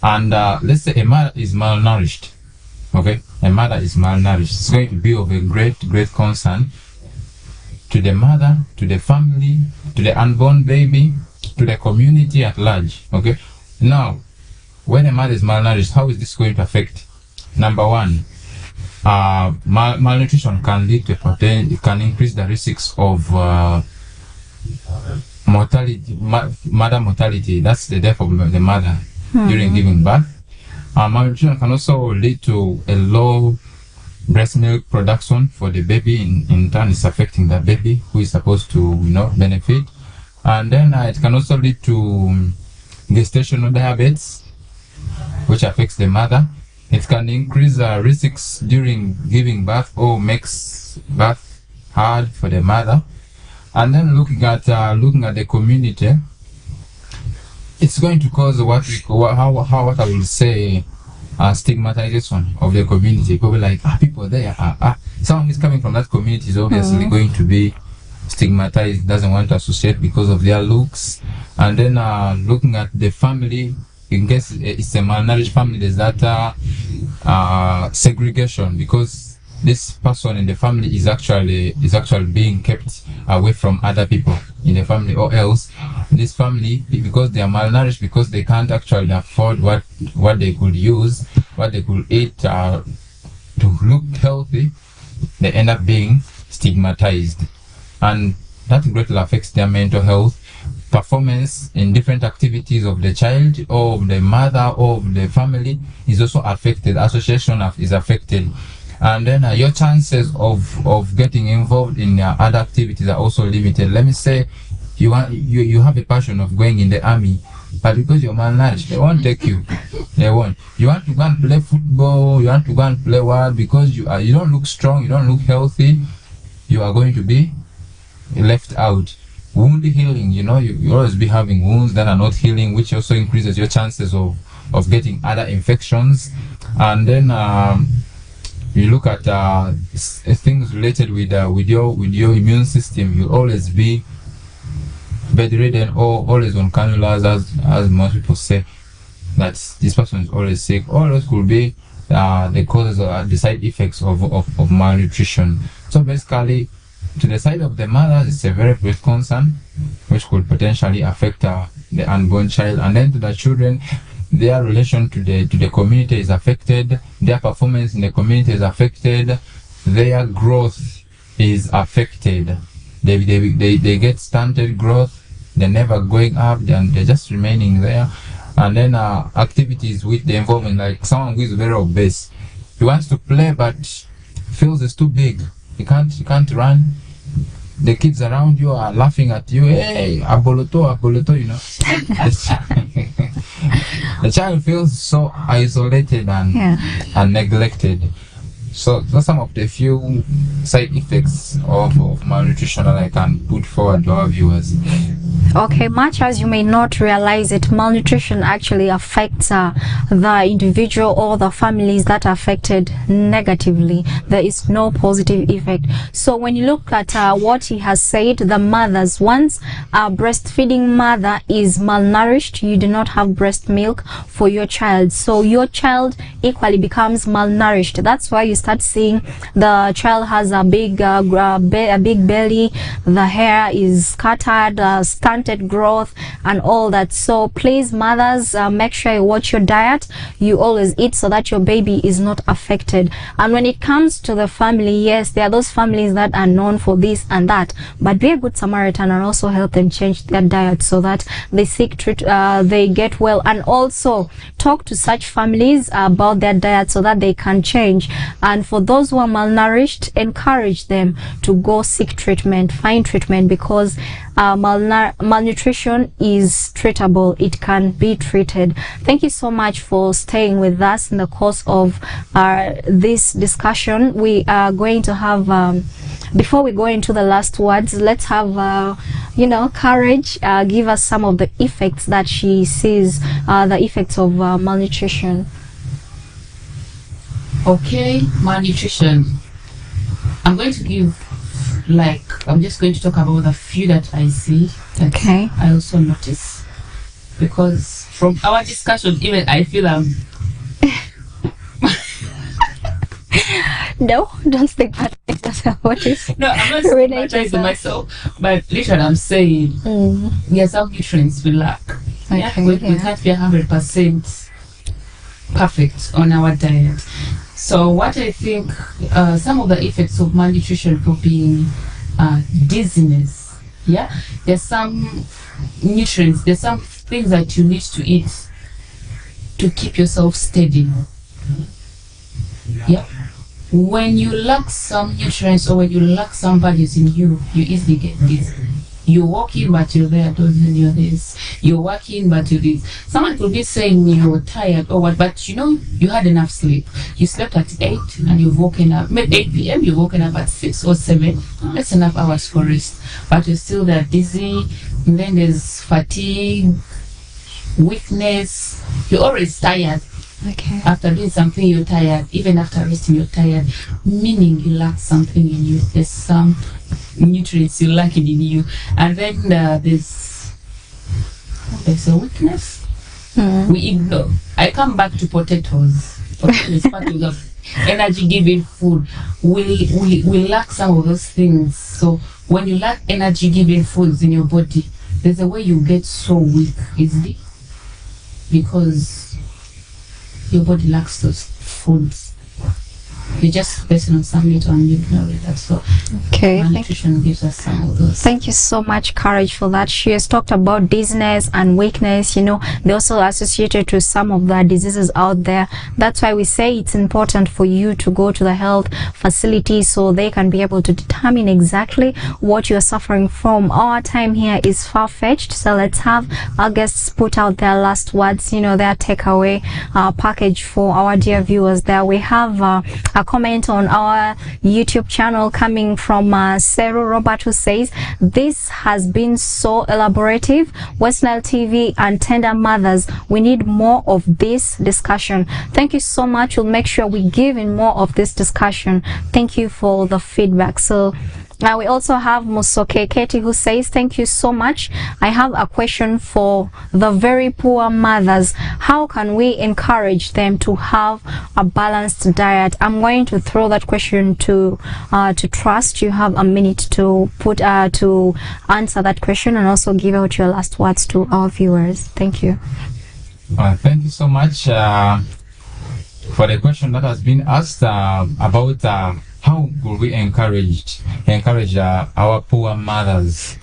And let's say a mother is malnourished. Okay, a mother is malnourished. It's going to be of a great concern to the mother, to the family, to the unborn baby, to the community at large. Okay, now when a mother is malnourished, how is this going to affect? Number one, malnutrition can lead to it can increase the risks of mortality, mother mortality. That's the death of the mother during giving birth. Malnutrition can also lead to a low breast milk production for the baby. In turn, it's affecting the baby who is supposed to benefit. And then it can also lead to gestational diabetes, which affects the mother. It can increase risks during giving birth or makes birth hard for the mother. And then looking at the community, it's going to cause what I will say stigmatization of the community. People like people there someone is coming from that community is obviously going to be stigmatized, doesn't want to associate because of their looks. And then looking at the family, in case it's a malnourished family, there's that segregation, because this person in the family is actually being kept away from other people in the family, or else this family, because they are malnourished, because they can't actually afford what they could use, what they could eat to look healthy, they end up being stigmatized, and that greatly affects their mental health. performance in different activities of the child or of the mother or of the family is also affected. Association is affected. And then your chances of getting involved in other activities are also limited. Let me say you have a passion of going in the army, but because you're malnourished, they won't take you. They won't. You want to go and play football, you want to go and play what? Because you don't look strong, you don't look healthy, you are going to be left out. Wound healing, you always be having wounds that are not healing, which also increases your chances of getting other infections. And then you look at things related with your immune system. You'll always be bedridden or always on cannulas, as most people say. That this person is always sick. All those could be the causes or the side effects of malnutrition. So basically, to the side of the mother, it's a very great concern, which could potentially affect the unborn child. And then to the children, their relation to the community is affected, their performance in the community is affected, their growth is affected. They get stunted growth, they're never going up, they're just remaining there. And then activities which they involve in, like someone who is very obese, he wants to play but feels it's too big, he can't run. The kids around you are laughing at you, hey, aboloto, the child feels so isolated and neglected. So those are some of the few side effects of malnutrition that I can put forward to our viewers. Okay, much as you may not realize it, malnutrition actually affects the individual or the families that are affected negatively. There is no positive effect. So when you look at what he has said, the mothers, once a breastfeeding mother is malnourished, you do not have breast milk for your child. So your child equally becomes malnourished. That's why you start seeing the child has a big belly, the hair is scattered, stunted growth and all that. So please, mothers, make sure you watch your diet, you always eat so that your baby is not affected. And when it comes to the family, yes, there are those families that are known for this and that, but be a good Samaritan and also help them change their diet so that they get well. And also talk to such families about their diet so that they can change. And for those who are malnourished, encourage them to go seek treatment, find treatment, because malnutrition is treatable. It can be treated. Thank you so much for staying with us in the course of this discussion. We are going to have before we go into the last words, let's have Courage give us some of the effects that she sees, the effects of malnutrition. Okay, malnutrition. I'm just going to talk about a few that I see that I also notice, because from our discussion, even I feel no, don't think that. What is? No, I'm not stigmatizing myself, but literally I'm saying there are some nutrients we lack. We can't be 100% perfect on our diet. So what I think, some of the effects of malnutrition could be dizziness. Yeah, there's some nutrients, there's some things that you need to eat to keep yourself steady. Yeah. When you lack some nutrients or when you lack some values in you, you easily get this. You're walking but you're there, don't you this. You're working but you're this. Someone could be saying you're tired or what, but you had enough sleep. You slept at 8 and you've woken up, maybe 8 p.m. you've woken up at 6 or 7. That's enough hours for rest. But you're still there dizzy, and then there's fatigue, weakness. You're always tired. Okay. After doing something, you're tired. Even after resting, you're tired. Meaning you lack something in you. There's some nutrients you're lacking in you. And then there's a weakness. We ignore. I come back to potatoes. Potatoes is part of the energy-giving food. We lack some of those things. So when you lack energy-giving foods in your body, there's a way you get so weak easily, because your body lacks those foods. You just listen on submit and you ignore it. That's all. Okay. Malnutrition gives us some of those. Thank you so much, Courage, for that. She has talked about dizziness and weakness. They also associated to some of the diseases out there. That's why we say it's important for you to go to the health facility so they can be able to determine exactly what you're suffering from. Our time here is far-fetched, so let's have our guests put out their last words, their takeaway package for our dear viewers there. We have a comment on our YouTube channel coming from Seru Robert, who says, this has been so elaborative. Westnile TV and tender mothers, we need more of this discussion. Thank you so much. We'll make sure we give in more of this discussion. Thank you for the feedback. So we also have Musoke Keti, who says, thank you so much. I have a question for the very poor mothers. How can we encourage them to have a balanced diet? I'm going to throw that question to Trust. You have a minute to to answer that question and also give out your last words to our viewers. Thank you. Thank you so much for the question that has been asked about how could we encourage our poor mothers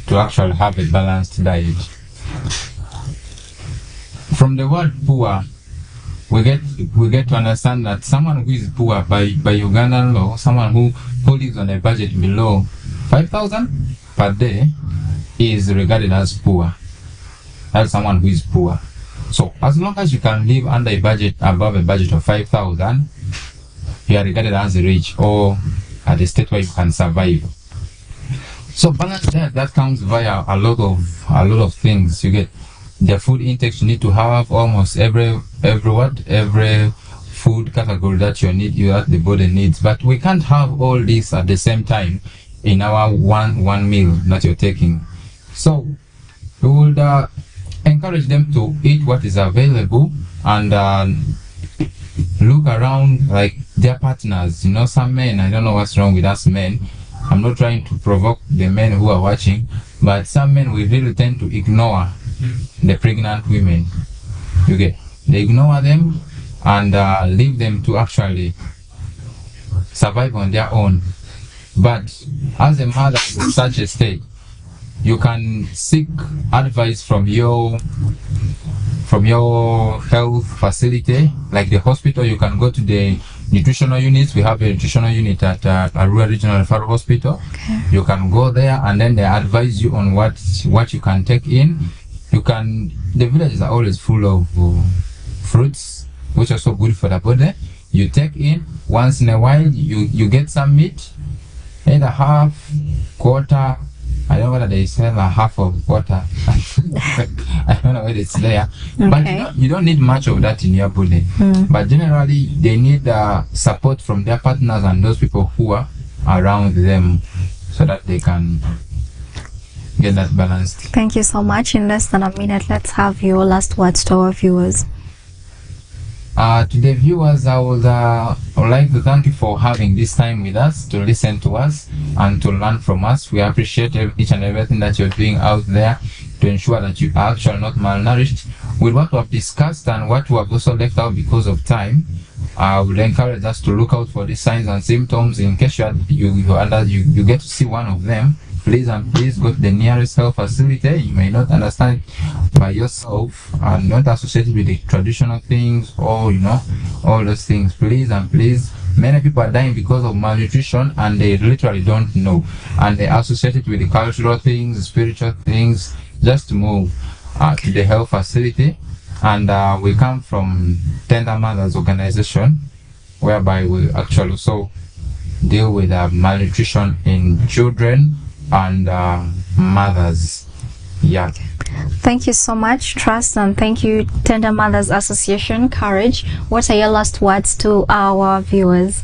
to actually have a balanced diet. From the word poor, we get to understand that someone who is poor by Ugandan law, someone who lives on a budget below 5,000 per day is regarded as poor. That's someone who is poor. So as long as you can live under a budget above a budget of 5,000, you are regarded as rich or at a state where you can survive. So balanced diet, that comes via a lot of things. You get the food intake you need to have almost every food category that that the body needs. But we can't have all this at the same time in our one meal that you're taking. So we would encourage them to eat what is available and look around like their partners. Some men, I don't know what's wrong with us men. I'm not trying to provoke the men who are watching, but some men, we really tend to ignore the pregnant women. They ignore them and leave them to actually survive on their own. But as a mother in such a state, you can seek advice from your health facility, like the hospital. You can go to the nutritional units. We have a nutritional unit at Arua Regional Referral Hospital. Okay. You can go there and then they advise you on what you can take in. The villages are always full of fruits, which are so good for the body. You take in once in a while. You get some meat, either half, quarter. I don't know whether they sell a half of quarter. I don't know whether it's there. Okay. But you don't need much of that in your body. But generally, they need support from their partners and those people who are around them so that they can get that balanced. Thank you so much. In less than a minute, let's have your last words to our viewers. To the viewers, I would like to thank you for having this time with us, to listen to us and to learn from us. We appreciate each and everything that you're doing out there to ensure that you are actually not malnourished. With what we have discussed and what we have also left out because of time, I would encourage us to look out for the signs and symptoms. In case you get to see one of them, please go to the nearest health facility. You may not understand it by yourself and not associated with the traditional things or all those things. Please, many people are dying because of malnutrition and they literally don't know, and they associate it with the cultural things, spiritual things. Just move to the health facility. And we come from Tender Mothers Organization, whereby we actually also deal with malnutrition in children and mothers. Yeah. Thank you so much, Trust, and thank you, Tender Mothers Association, Courage. What are your last words to our viewers?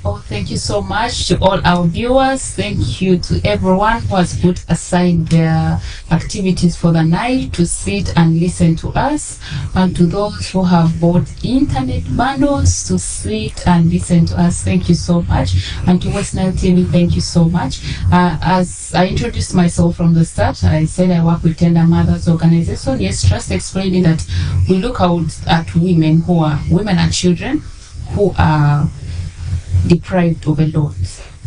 Oh, thank you so much to all our viewers. Thank you to everyone who has put aside their activities for the night to sit and listen to us, and to those who have bought internet bundles to sit and listen to us. Thank you so much. And to Westnile TV, thank you so much. As I introduced myself from the start, I said I work with Tender Mothers Organization. Yes, Trust explaining that we look out at women and children who are deprived of a lot.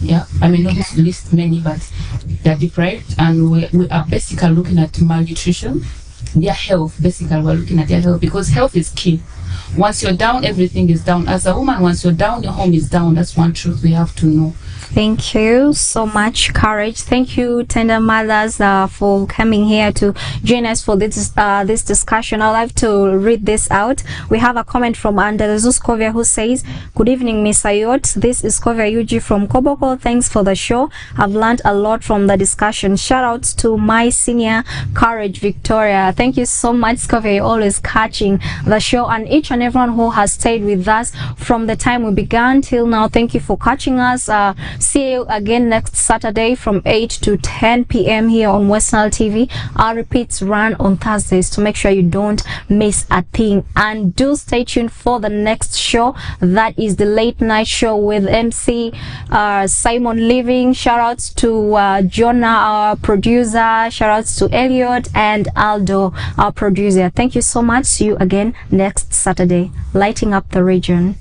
Yeah, I mean, not to list many, but they're deprived, and we are basically looking at malnutrition, their health. Basically, we're looking at their health because health is key. Once you're down, everything is down. As a woman, once you're down, your home is down. That's one truth we have to know. Thank you so much, Courage. Thank you, tender mothers, for coming here to join us for this discussion. I'd like to read this out. We have a comment from Andrezus Kovia who says, "Good evening, Miss Ayot. This is Kovia Yuji from Koboko. Thanks for the show. I've learned a lot from the discussion. Shout out to my senior, Courage Victoria." Thank you so much, Kovia. You're always catching the show, and each and everyone who has stayed with us from the time we began till now. Thank you for catching us. See you again next Saturday from 8 to 10 p.m. here on Westnile TV. Our repeats run on Thursdays to make sure you don't miss a thing. And do stay tuned for the next show. That is the late night show with MC Simon Living. Shout outs to Jonah, our producer. Shout outs to Ayot and Aldo, our producer. Thank you so much. See you again next Saturday. Lighting up the region.